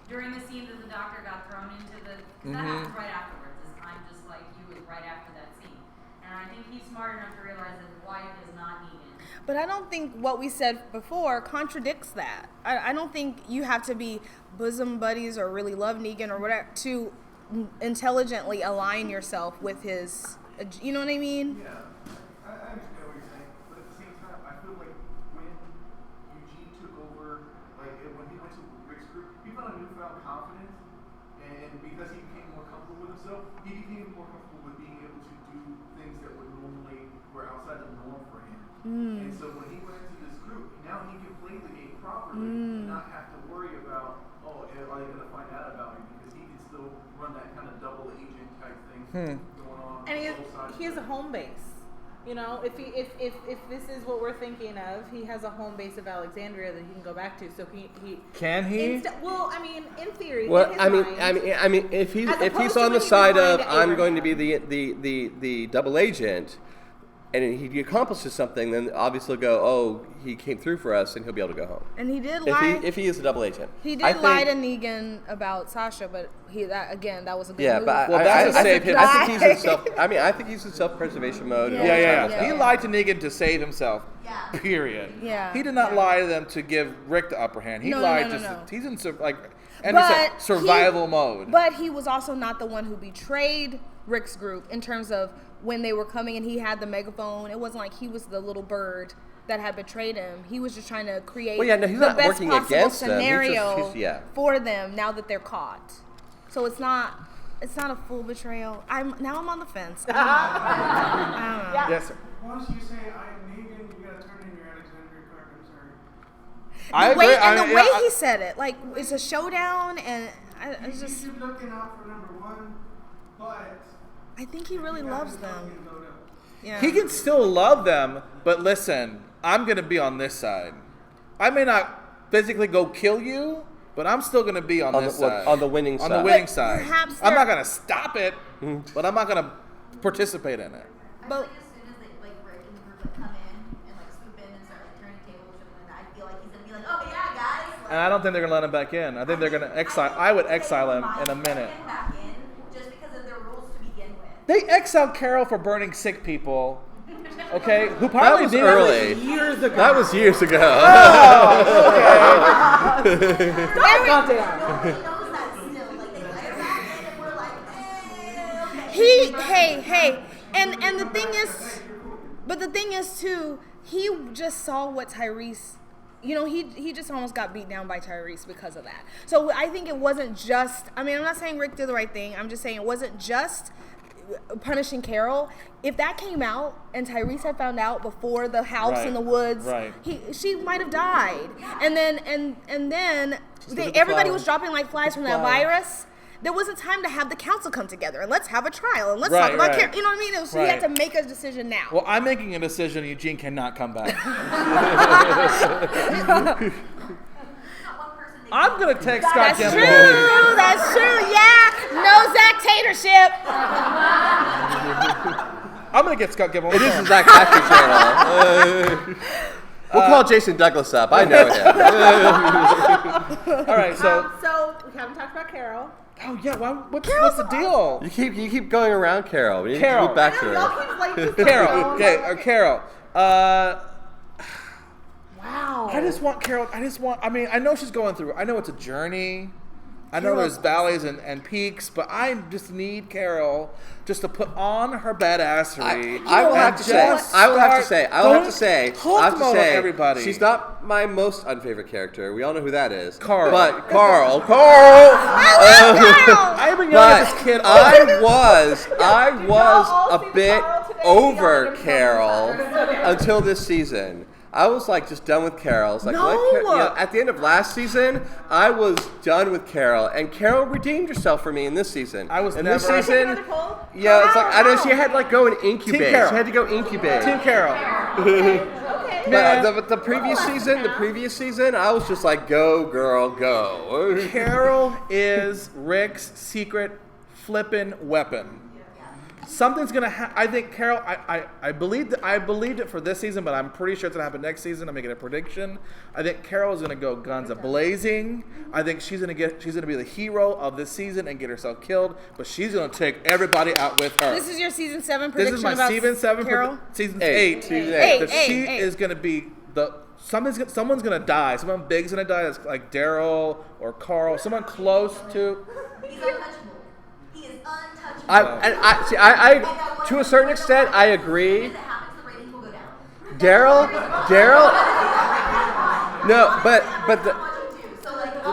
During the scene that the doctor got thrown into the... That happened right afterwards. This "I'm just like you" was right after that scene. And I think he's smart enough to realize that Dwight is not Negan. But I don't think what we said before contradicts that. I don't think you have to be bosom buddies or really love Negan or whatever to intelligently align yourself with his... You know what I mean? Yeah. I understand what you're saying, but at the same time, I feel like when Eugene took over, when he went to Rick's group, he found a newfound confidence, and because he became more comfortable with himself, he became more comfortable with being able to do things that were outside the norm for him. And so when he went into this group, now he can play the game properly and not have to worry about, are they going to find out about me? Because he can still run that kind of double agent type thing going on. And he has a home base. If this is what we're thinking of, he has a home base of Alexandria that he can go back to. So he Can he? In theory. Well, in his mind, if he's opposed to on when the he side was lying of to I'm going to be Abraham. the double agent, and he accomplishes something, then obviously they'll go, oh, he came through for us, and he'll be able to go home. And he did lie. If he is a double agent. He I did lie to think- Negan about Sasha, but that was a good Yeah, move. but Well, I that's to save him. I think he's in self-preservation mode. and all that Yeah. kind of stuff. He lied to Negan to save himself. Yeah. Period. Yeah. He did not Yeah. lie to them to give Rick the upper hand. He No, lied no. he's in Andy said, survival mode. But he was also not the one who betrayed Rick's group in terms of when they were coming and he had the megaphone. It wasn't like he was the little bird that had betrayed him. He was just trying to create Well, yeah, no, he's the not best working possible against them. He's scenario yeah. for them now that they're caught. So it's not a full betrayal. I'm on the fence. I don't know. Yes, sir. Once you say I am Negan, you gotta turn in your Alexandria card. I'm sorry. I The way, agree. and the way he said it, like it's a showdown, and it's just. You keep looking out for number one, but I think he really loves them. Yeah. He can still love them, but listen, I'm going to be on this side. I may not physically go kill you, but I'm still going to be on this side. On the winning On side. the winning But side. perhaps I'm not they're- going to stop it, but I'm not going to participate in it. I But- feel like as soon as they, like, Rick and the group like come in and like swoop in and start like turning tables, and then I feel like he's gonna be like, oh yeah, guys. Like, And I don't think they're going to let him back in. I think they're going to exile. I would exile him in a minute. Back in just because of their rules to begin with. They exiled Carol for burning sick people. Okay, who That probably was did early. years ago. That was years ago. Nobody knows that still. Like they let her back in and we're like, Hey, and the thing is too, he just saw what Tyrese, he just almost got beat down by Tyrese because of that. So I think it wasn't just, I'm not saying Rick did the right thing, I'm just saying it wasn't just punishing Carol. If that came out and Tyrese had found out before the house Right, in the woods, right. she might have died. And then look at the everybody flower. was dropping like flies from that flower. virus. There wasn't time to have the council come together and let's have a trial and let's Right, talk about right. Carol. You know what I mean? So he had Right. to make a decision now. Well, I'm making a decision. Eugene cannot come back. not one person. They I'm gonna text Scott That's Gimple. true. That's true. Yeah. No Zactatorship. I'm gonna get Scott Gimple. It is the Zach Factory channel. We'll call Jason Douglas up. I know him. All right, so So we haven't talked about Carol. oh yeah, what's the deal? You keep going around Carol. We need Carol. to move back I know to y'all her. keep like just Carol, okay, or Carol. Wow. I just want Carol. I know she's going through. I know it's a journey. I know there's valleys and peaks, but I just need Carol just to put on her badassery. I will have to say, everybody. she's not my most unfavorite character. We all know who that is. Carl. But Carl. I even yelled at this kid. I was all a see bit Carl today? over Y'all give Carol him some until this season. I was like just done with Carol. It's like No. at the end of last season, I was done with Carol, and Carol redeemed herself for me in this season. I was in never- this season. Critical? Yeah, it's like I know she had like go and incubate. She Carol. had to go incubate. Team Carol. Okay. But the previous season, I was just like, go girl, go. Carol is Rick's secret flippin' weapon. Something's gonna happen. I think Carol. I believed it for this season, but I'm pretty sure it's gonna happen next season. I'm making a prediction. I think Carol is gonna go guns a blazing. I think she's gonna be the hero of this season and get herself killed. But she's gonna take everybody out with her. This is your season 7 This prediction is my about season 7. Carol? Season Eight. 8. Season That eight. she Eight. is gonna be someone's gonna die. Someone big's gonna die. That's like Daryl or Carl. Someone close to. He's untouchable. He is untouchable. I to a certain extent, I agree. If it happens, the ratings will go down. Daryl. No, but Watching too, so like,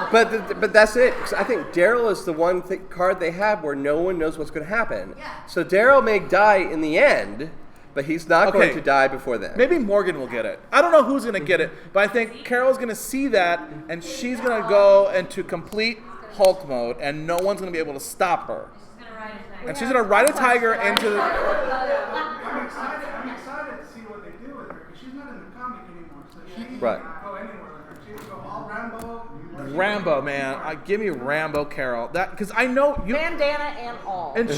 but that's it. 'Cause I think Daryl is the one card they have where no one knows what's going to happen. Yeah. So Daryl may die in the end, but he's not going Okay. to die before then. Maybe Morgan will get it. I don't know who's going to get it, but I think Carol's going to see that, and she's going to go into complete Hulk mode, and no one's going to be able to stop her. She's gonna ride it back. And she's going to ride a tiger into the. I'm excited to see what they do with her because she's not in the comic anymore, so she Right. can't go anywhere with her. All Rambo. Rambo, man. Give me Rambo Carol. That because I know you. Bandana and all. And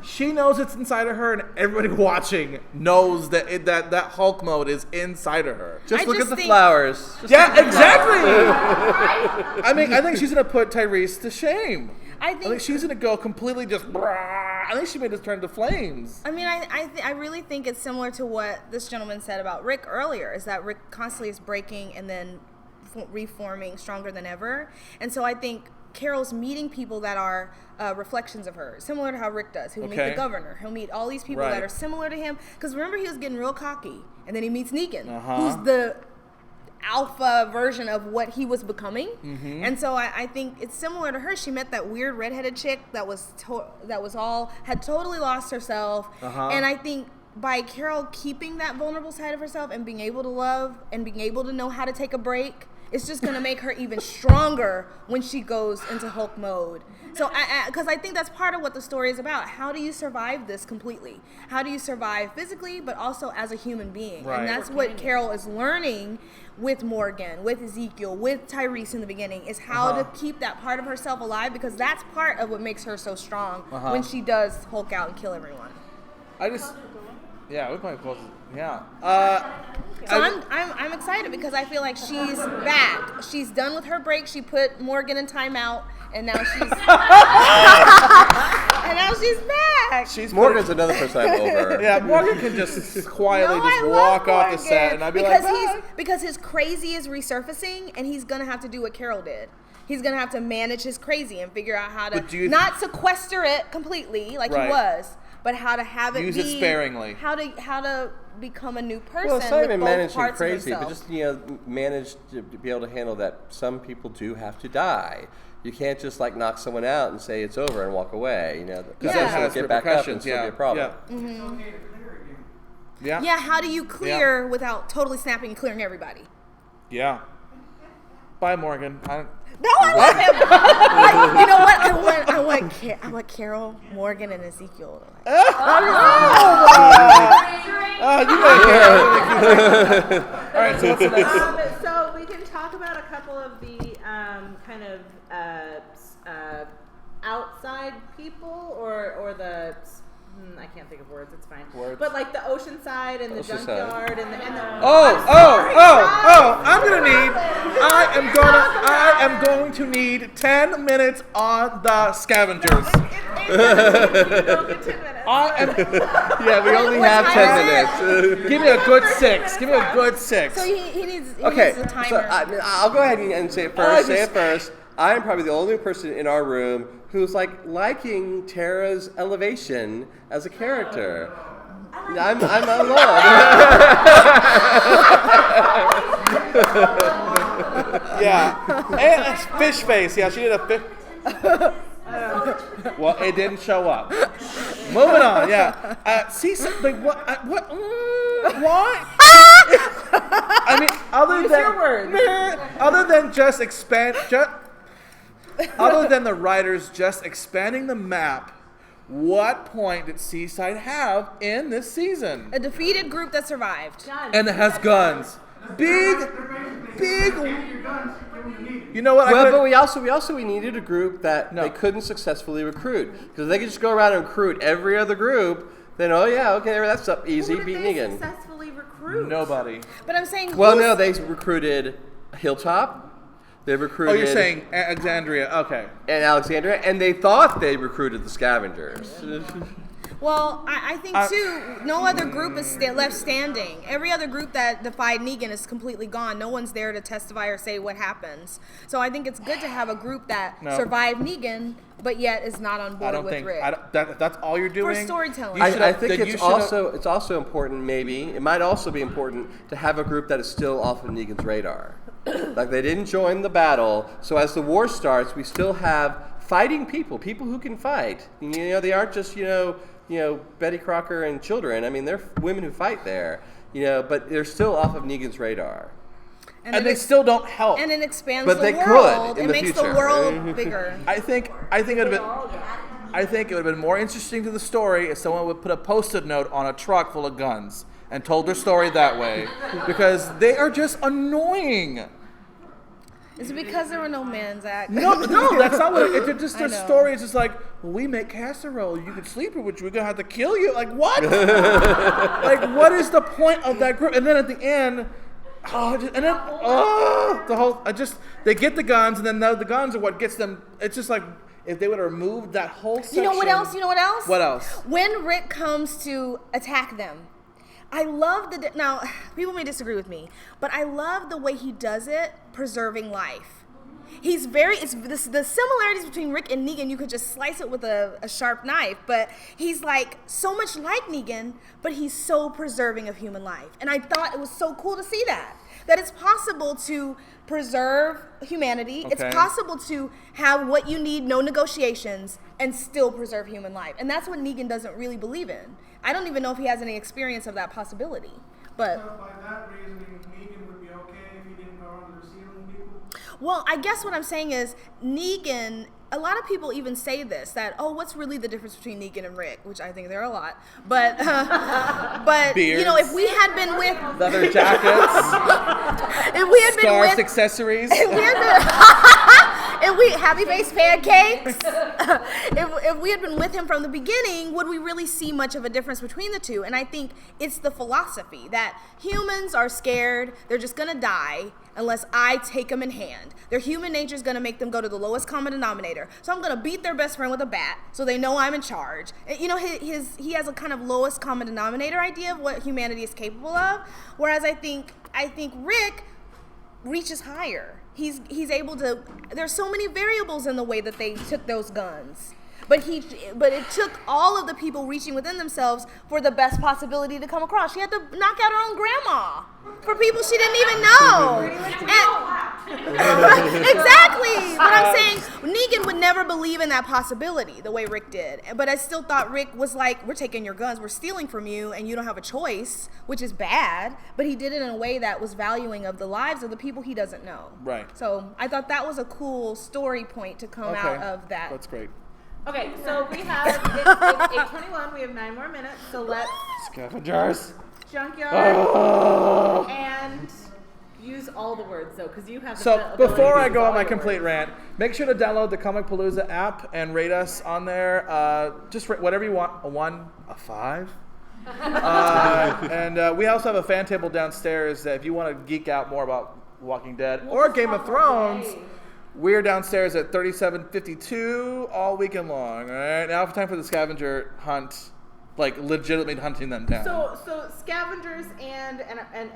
she knows it's inside of her, and everybody watching knows that Hulk mode is inside of her. Just I look just at the think- flowers. Just Yeah, exactly. I think she's gonna put Tyrese to shame. I I think think she's gonna go completely just. I think she made us turn to flames. I mean, I really think it's similar to what this gentleman said about Rick earlier, is that Rick constantly is breaking and then reforming stronger than ever. And so I think Carol's meeting people that are reflections of her, similar to how Rick does. He'll meet the governor. He'll meet all these people Right. that are similar to him. Because remember, he was getting real cocky. And then he meets Negan, Uh-huh. who's the alpha version of what he was becoming. Mm-hmm. And so I think it's similar to her. She met that weird redheaded chick that had totally lost herself. Uh-huh. And I think by Carol keeping that vulnerable side of herself and being able to love and being able to know how to take a break, it's just going to make her even stronger when she goes into Hulk mode. So, because I think that's part of what the story is about. How do you survive this completely? How do you survive physically, but also as a human being? Right. And that's what Carol is learning with Morgan, with Ezekiel, with Tyrese in the beginning, is how to keep that part of herself alive, because that's part of what makes her so strong when she does Hulk out and kill everyone. Yeah, we probably close. Yeah. So I'm excited because I feel like she's back. She's done with her break. She put Morgan in timeout, and now she's back. Morgan's another person I'm over. Yeah, Morgan can just quietly No, just I love walk off the Morgan set, and I'd be because like, because his crazy is resurfacing, and he's gonna have to do what Carol did. He's gonna have to manage his crazy and figure out how But do to you- not sequester it completely like Right. he was, but how to have it Use it sparingly. How to become a new person Well, it's not with even both managing parts crazy, of but himself. just manage to be able to handle that some people do have to die. You can't just like knock someone out and say it's over and walk away. Because Yeah. then It has she'll get back up and repercussions, still yeah, be a problem. yeah. Yeah, how do you clear without totally snapping and clearing everybody? Yeah. Bye, Morgan. No, I love him. Like, you know what? I want Carol, Morgan, and Ezekiel. All right, so what's the next? So we can talk about a couple of the kind of outside people or the I can't think of words. It's fine. Words. But like the ocean side and the Ocean junkyard and the I am going to need 10 minutes on the scavengers. Yeah, we only have 10 minutes. Give me a good 6. Give me a good 6. So he needs Okay, a timer. so I'll go ahead and say it first. Say it first. I am probably the only person in our room who's liking Tara's elevation as a character. I'm alone. Yeah. And it's fish face. Yeah, she did a fish. Well, it didn't show up. Moving on. Yeah. See something. What? What? I mean, other than just expand. Other than the writers just expanding the map, what point did Seaside have in this season? A defeated group that survived. And it has guns. Big. You know what? Well, but we needed a group that they couldn't successfully recruit, because if they could just go around and recruit every other group, then that's up easy. Beat Negan. Successfully recruit? Nobody. But I'm saying. Well, no, they recruited Hilltop. They recruited. Oh, you're saying Alexandria? Okay. And Alexandria, and they thought they recruited the scavengers. Well, I think too, no other group is left standing. Every other group that defied Negan is completely gone. No one's there to testify or say what happens. So I think it's good to have a group that survived Negan, but yet is not on board with Rick. That's all you're doing. For storytelling. I think it's also important. Maybe it might also be important to have a group that is still off of Negan's radar. Like they didn't join the battle, so as the war starts, we still have fighting people who can fight. They aren't just Betty Crocker and children. I mean, they're women who fight there. But they're still off of Negan's radar. And they still don't help. And it expands But the they world. could in it the makes future. the world bigger. I think it would have been more interesting to the story if someone would put a post-it note on a truck full of guns and told their story that way, because they are just annoying. Is it because there were no men, Zach? No, that's not what it just I the know. story is just like, well, we make casserole, you can sleep with, which we're gonna have to kill you. Like what? Like what is the point of that group? And then at the end, they get the guns, and then the guns are what gets them. It's just like if they would have removed that whole section. You know what else? What else? When Rick comes to attack them, I love now people may disagree with me, but I love the way he does it, preserving life. He's the similarities between Rick and Negan, you could just slice it with a sharp knife, but he's like so much like Negan, but he's so preserving of human life. And I thought it was so cool to see that it's possible to preserve humanity. Okay. It's possible to have what you need, no negotiations, and still preserve human life. And that's what Negan doesn't really believe in. I don't even know if he has any experience of that possibility. But So by that reasoning, Negan would be okay if he didn't go around the ceiling people? well, I guess what I'm saying is Negan, a lot of people even say this, that, oh, what's really the difference between Negan and Rick? Which I think there are a lot. But, you know, if we had been with... Leather jackets, if we had been scarves, with... accessories. If we had been... if we... Happy-faced pancakes. if we had been with him from the beginning, would we really see much of a difference between the two? And I think it's the philosophy that humans are scared. They're just going to die unless I take them in hand. Their human nature is going to make them go to the lowest common denominator. So I'm going to beat their best friend with a bat so they know I'm in charge. And, you know, he has a kind of lowest common denominator idea of what humanity is capable of. Whereas I think Rick reaches higher. He's able to, there's so many variables in the way that they took those guns. But it took all of the people reaching within themselves for the best possibility to come across. She had to knock out her own grandma for people she didn't even know. Exactly. But I'm saying Negan would never believe in that possibility the way Rick did. But I still thought Rick was like, we're taking your guns, we're stealing from you, and you don't have a choice, which is bad. But he did it in a way that was valuing of the lives of the people he doesn't know. Right. So I thought that was a cool story point to come out of that. That's great. Okay, so we have, it's 8:21, we have 9 more minutes, so let's Scavengers. junkyard and use all the words though, because you have the So ability before to I use go all on my your complete words. rant, make sure to download the Comicpalooza app and rate us on there. Just rate whatever you want, a 1, a 5. And we also have a fan table downstairs that if you want to geek out more about Walking Dead or Game of Thrones, we're downstairs at 3752 all weekend long. All right, now it's time for the scavenger hunt, like legitimately hunting them down. So scavengers and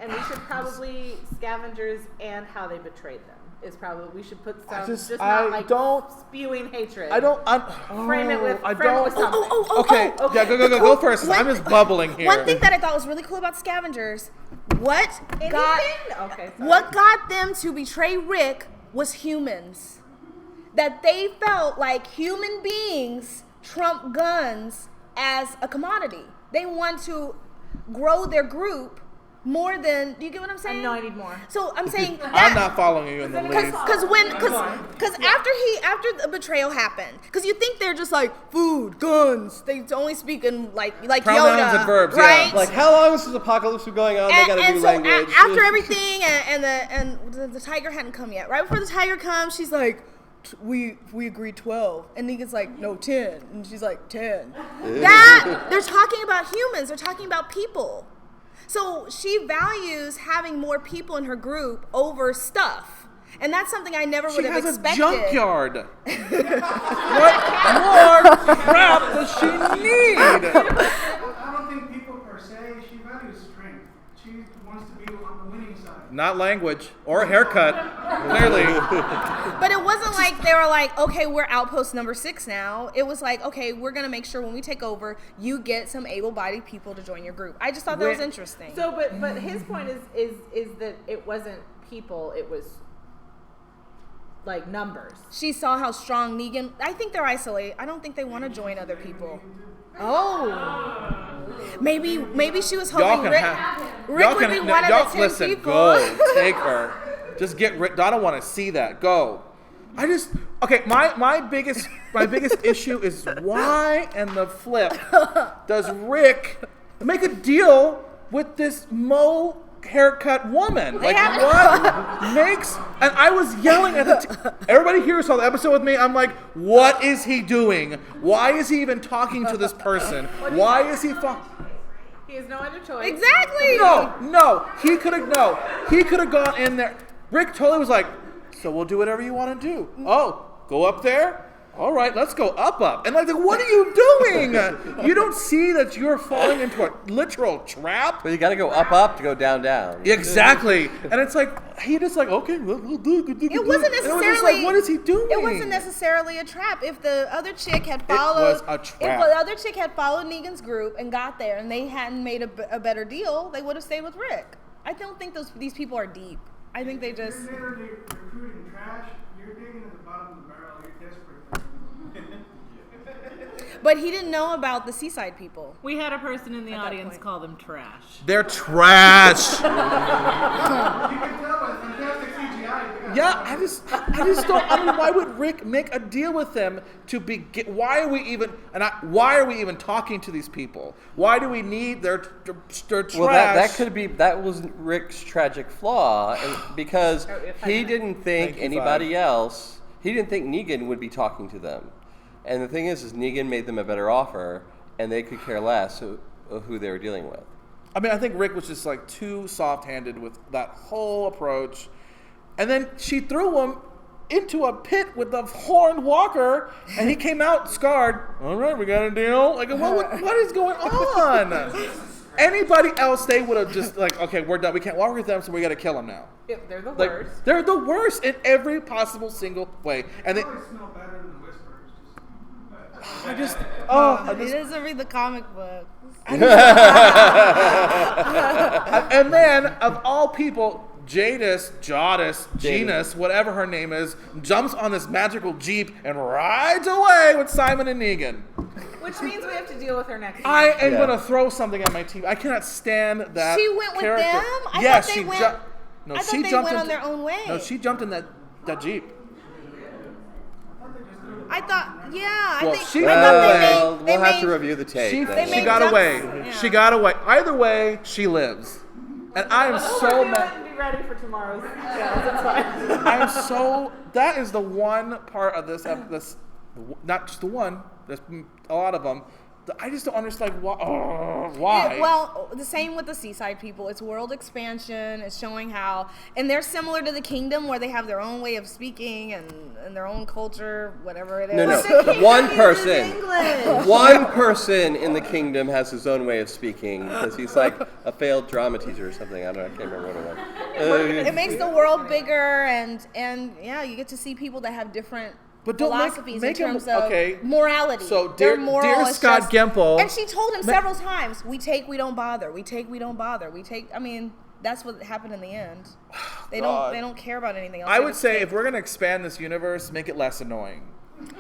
we should probably scavengers and how they betrayed them is probably, we should put some not spewing hatred. Frame it with something. Okay, go first. I'm just bubbling here. One thing that I thought was really cool about scavengers, what got them to betray Rick was humans. That they felt like human beings trump guns as a commodity. They want to grow their group more than, do you get what I'm saying? No, I need more. So I'm saying that, I'm not following you in the lead. Because after the betrayal happened, because you think they're just like food, guns. They only speak in like pronouns Yoda, and verbs, right? yeah. Like, how long is this apocalypse been going on? They gotta do language. After everything, and the tiger hadn't come yet. Right before the tiger comes, she's like, we agreed 12, and Negan's like, no, 10, and she's like 10. That they're talking about humans. They're talking about people. So she values having more people in her group over stuff. And that's something I never would have expected. She has a junkyard. What more crap does she need? I don't think people per se, she values strength. She wants to be on the winning side. Not language or haircut, clearly. But it wasn't like they were like, okay, we're outpost number 6 now. It was like, okay, we're going to make sure when we take over, you get some able-bodied people to join your group. I just thought that was interesting. So, but his point is that it wasn't people, it was like numbers. She saw how strong Negan, I think they're isolated. I don't think they want to join other people. Oh. Maybe she was Y'all hoping can Rick would be one of the 10 listen, people. go, take her. Just get rid. I don't want to see that. Go. My biggest issue is why in the flip does Rick make a deal with this haircut woman. Like, have- what makes... And I was yelling at the... Everybody here saw the episode with me. I'm like, what is he doing? Why is he even talking to this person? Why is he... He has no other choice. Exactly. No. He could have gone in there. Rick totally was like, so we'll do whatever you want to do. Oh, go up there? All right, let's go up. And like, what are you doing? You don't see that you're falling into a literal trap? But you got to go up to go down. Exactly. And it's like, he just like, okay, we'll do. It wasn't And necessarily. it was just like, what is he doing? It wasn't necessarily a trap. If the other chick had followed, was a trap. if the other chick had followed Negan's group and got there, and they hadn't made a better deal, they would have stayed with Rick. I don't think these people are deep. I think they just. You're literally recruiting trash. You're digging at the bottom of the barrel. You're desperate. But he didn't know about the seaside people. We had a person in the At that audience point. call them trash. They're trash. You can tell by fantastic CGI. Yeah, I just don't. I mean, why would Rick make a deal with them to begin? Why are we even talking to these people? Why do we need their trash? Well, that was Rick's tragic flaw, and because he didn't think anybody else, he didn't think Negan would be talking to them. And the thing is Negan made them a better offer, and they could care less of who they were dealing with. I mean, I think Rick was just like too soft-handed with that whole approach. And then she threw him into a pit with the horned walker, and he came out scarred. All right, we got a deal. Like, what is going on? Anybody else, they would have just like, okay, we're done. We can't walk with them, so we got to kill them now. Yep, they're the Like, worst. they're the worst in every possible single way. And they, Probably smell better than the whispers. He doesn't read the comic book. And then, of all people, Jadis, Genus, whatever her name is, jumps on this magical Jeep and rides away with Simon and Negan. Which means we have to deal with her next I am Yeah. going to throw something at my team. I cannot stand that She went with character. them? I Yes, thought they she went- jumped. No, I thought she they jumped went on into- their own way. No, she jumped in that Jeep. I thought, yeah. Well, I think. she- I thought Well, they we'll have made- to review the tape. She then. made got jumps, away. yeah. She got away. Either way, she lives. And I am so mad. Be ready for tomorrow's shows. It's fine. I am so. That is the one part of this. Not just the one. There's a lot of them. I just don't understand why. Why? Yeah, well, the same with the seaside people. It's world expansion. It's showing how, and they're similar to the kingdom where they have their own way of speaking and their own culture, whatever it is. No. One person. English. One person in the kingdom has his own way of speaking because he's like a failed drama teacher or something. I don't know. I can't remember what it was. It makes the world bigger, and yeah, you get to see people that have different But don't philosophies make in him- terms of okay. morality. So, Their dear moral is Scott just- Gimple- and she told him several times, "We take, we don't bother. We take, we don't bother. We take." I mean, that's what happened in the end. They God. don't care about anything else. I They would just say take. if we're gonna expand this universe, make it less annoying.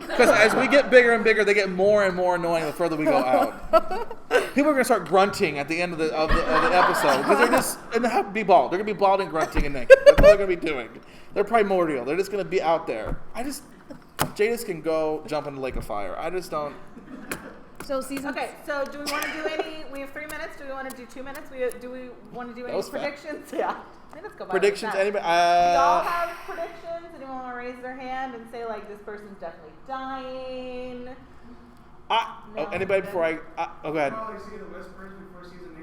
Because as we get bigger and bigger, they get more and more annoying the further we go out. People are gonna start grunting at the end of the episode because they're just and they have to be bald. They're gonna be bald and grunting and naked. That's what they're gonna be doing. They're primordial. They're just gonna be out there. Jadis can go jump in the lake of fire. I just don't. So season. Okay, so do we want to do any? We have 3 minutes. Do we want to do 2 minutes? Do we want to do any was fast. predictions? Yeah. I think let's go by Predictions? like that. Anybody? Do y'all have predictions? Anyone want to raise their hand and say like this person's definitely dying? No. Anybody before I? Go ahead. Probably see the whispers before season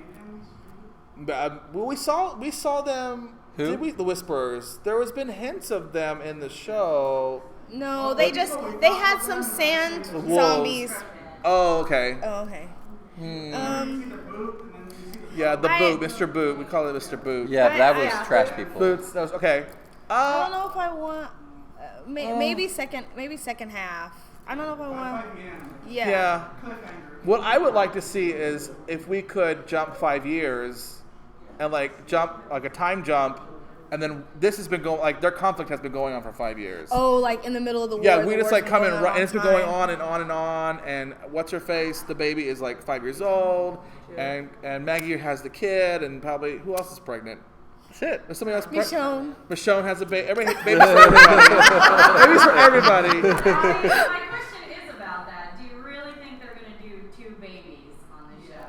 8 ends. Well, we saw them. Who? Did we? The Whisperers. There has been hints of them in the show. No, they had some sand The wolves. zombies. Oh, okay. Oh, okay. You see the boot, and then you see the Yeah, the I- Boot, Mr. Boot. We call it Mr. Boot. Yeah, but that was Yeah. trash people. Boots. That was okay. I don't know if I want. Maybe second half. I don't know if I want. 5 p.m. Yeah. Cliffhanger. What I would like to see is if we could jump 5 years, and like jump like a time jump, and then this has been going like their conflict has been going on for 5 years. Oh, like in the middle of the war. Yeah, the we just war's like been come in going right, and it's been going time. on and on and on. And what's her face? The baby is like 5 years old, and Maggie has the kid, and probably who else is pregnant? That's it. There's somebody else. Michonne. Michonne has a baby. Babies for everybody. Babies for everybody. My question is about that. Do you really think they're going to do 2 babies on the show?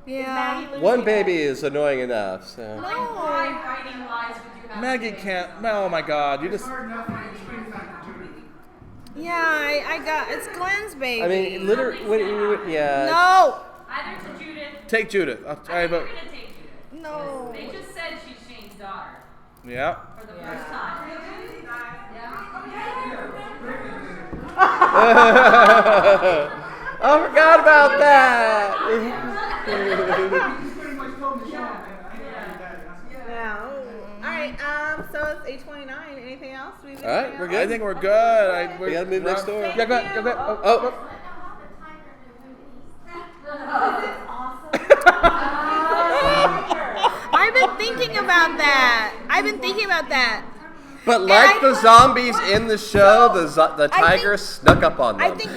Maggie losing One it? baby is annoying enough. So. Like, why writing lies would you have Maggie to say? can't. Oh my God! You It's just. hard enough when screen time for Judith. Yeah, I got it's Glenn's baby. I mean, literally, yeah. No, Either to Judith. Take Judith. I I think vote. you're gonna take Judith. no. They just said she's Shane's daughter Yeah. for the first time. Yeah. I forgot about that. He's pretty much told Michelle that I ain't daddy. Yeah. All right. So it's 8:29. Anything else? All right, we're good. I think we're good. We gotta move next door. Yeah, go ahead. Go ahead. Oh. Oh. I've been thinking about that. But like the zombies in the show, the I tiger snuck up on them. I think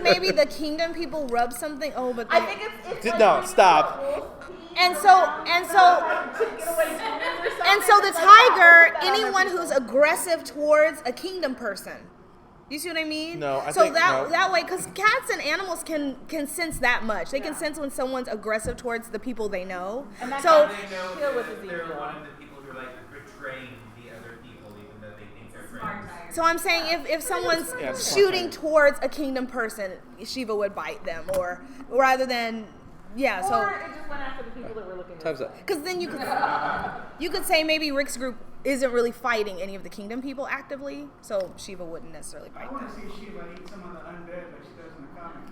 maybe the kingdom people rub something. Oh, but I think it's like No, when you stop. put wolf pee and so the like tiger, that. anyone who's aggressive towards a kingdom person. You see what I mean? No, I so think- that no. that way, because cats and animals can sense that much. They can sense when someone's aggressive towards the people they know. And that So can They know kill with that disease. they're one of the people who are like betraying the other people, even though they think they're Smart friends. tiger. So I'm saying if someone's Yeah, it's shooting fine. towards a kingdom person, Shiva would bite them, or rather than yeah. Or So it just went after the people that were looking. Time's up. because then you could say maybe Rick's group isn't really fighting any of the kingdom people actively, so Shiva wouldn't necessarily I bite want them. to see Shiva eat some of the undead like she does in the comics.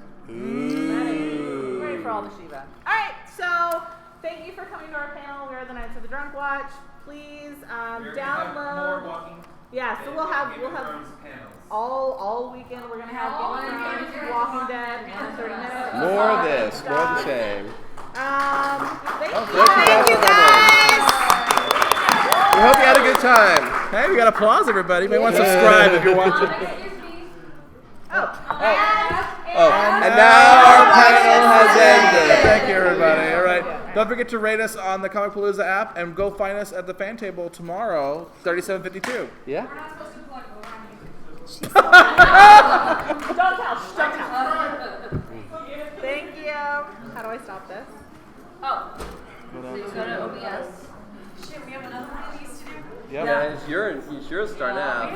Ready for all the Shiva. All right, so thank you for coming to our panel. We are the Knights of the Drunk Watch. Please We're gonna have more download. walking. Yeah, so we'll have Game of Thrones panels. all weekend. We're gonna have Game of Thrones, Walking Dead, and 30 minutes. More of this, more of the same. Thank you. Thank you guys. We hope you had a good time. Hey, we got applause, everybody. You may want to subscribe if you're watching. Excuse me. Oh, and now our panel has ended. Thank you, everybody. All right. Don't forget to rate us on the Comicpalooza app and go find us at the fan table tomorrow, 3752. Yeah. We're not supposed to plug, but we're on YouTube. Don't tell. Thank you. How do I stop this? Oh. So you go to OBS. Shit, we have another one of these to do? Yep. Yeah, it's yours. Start now.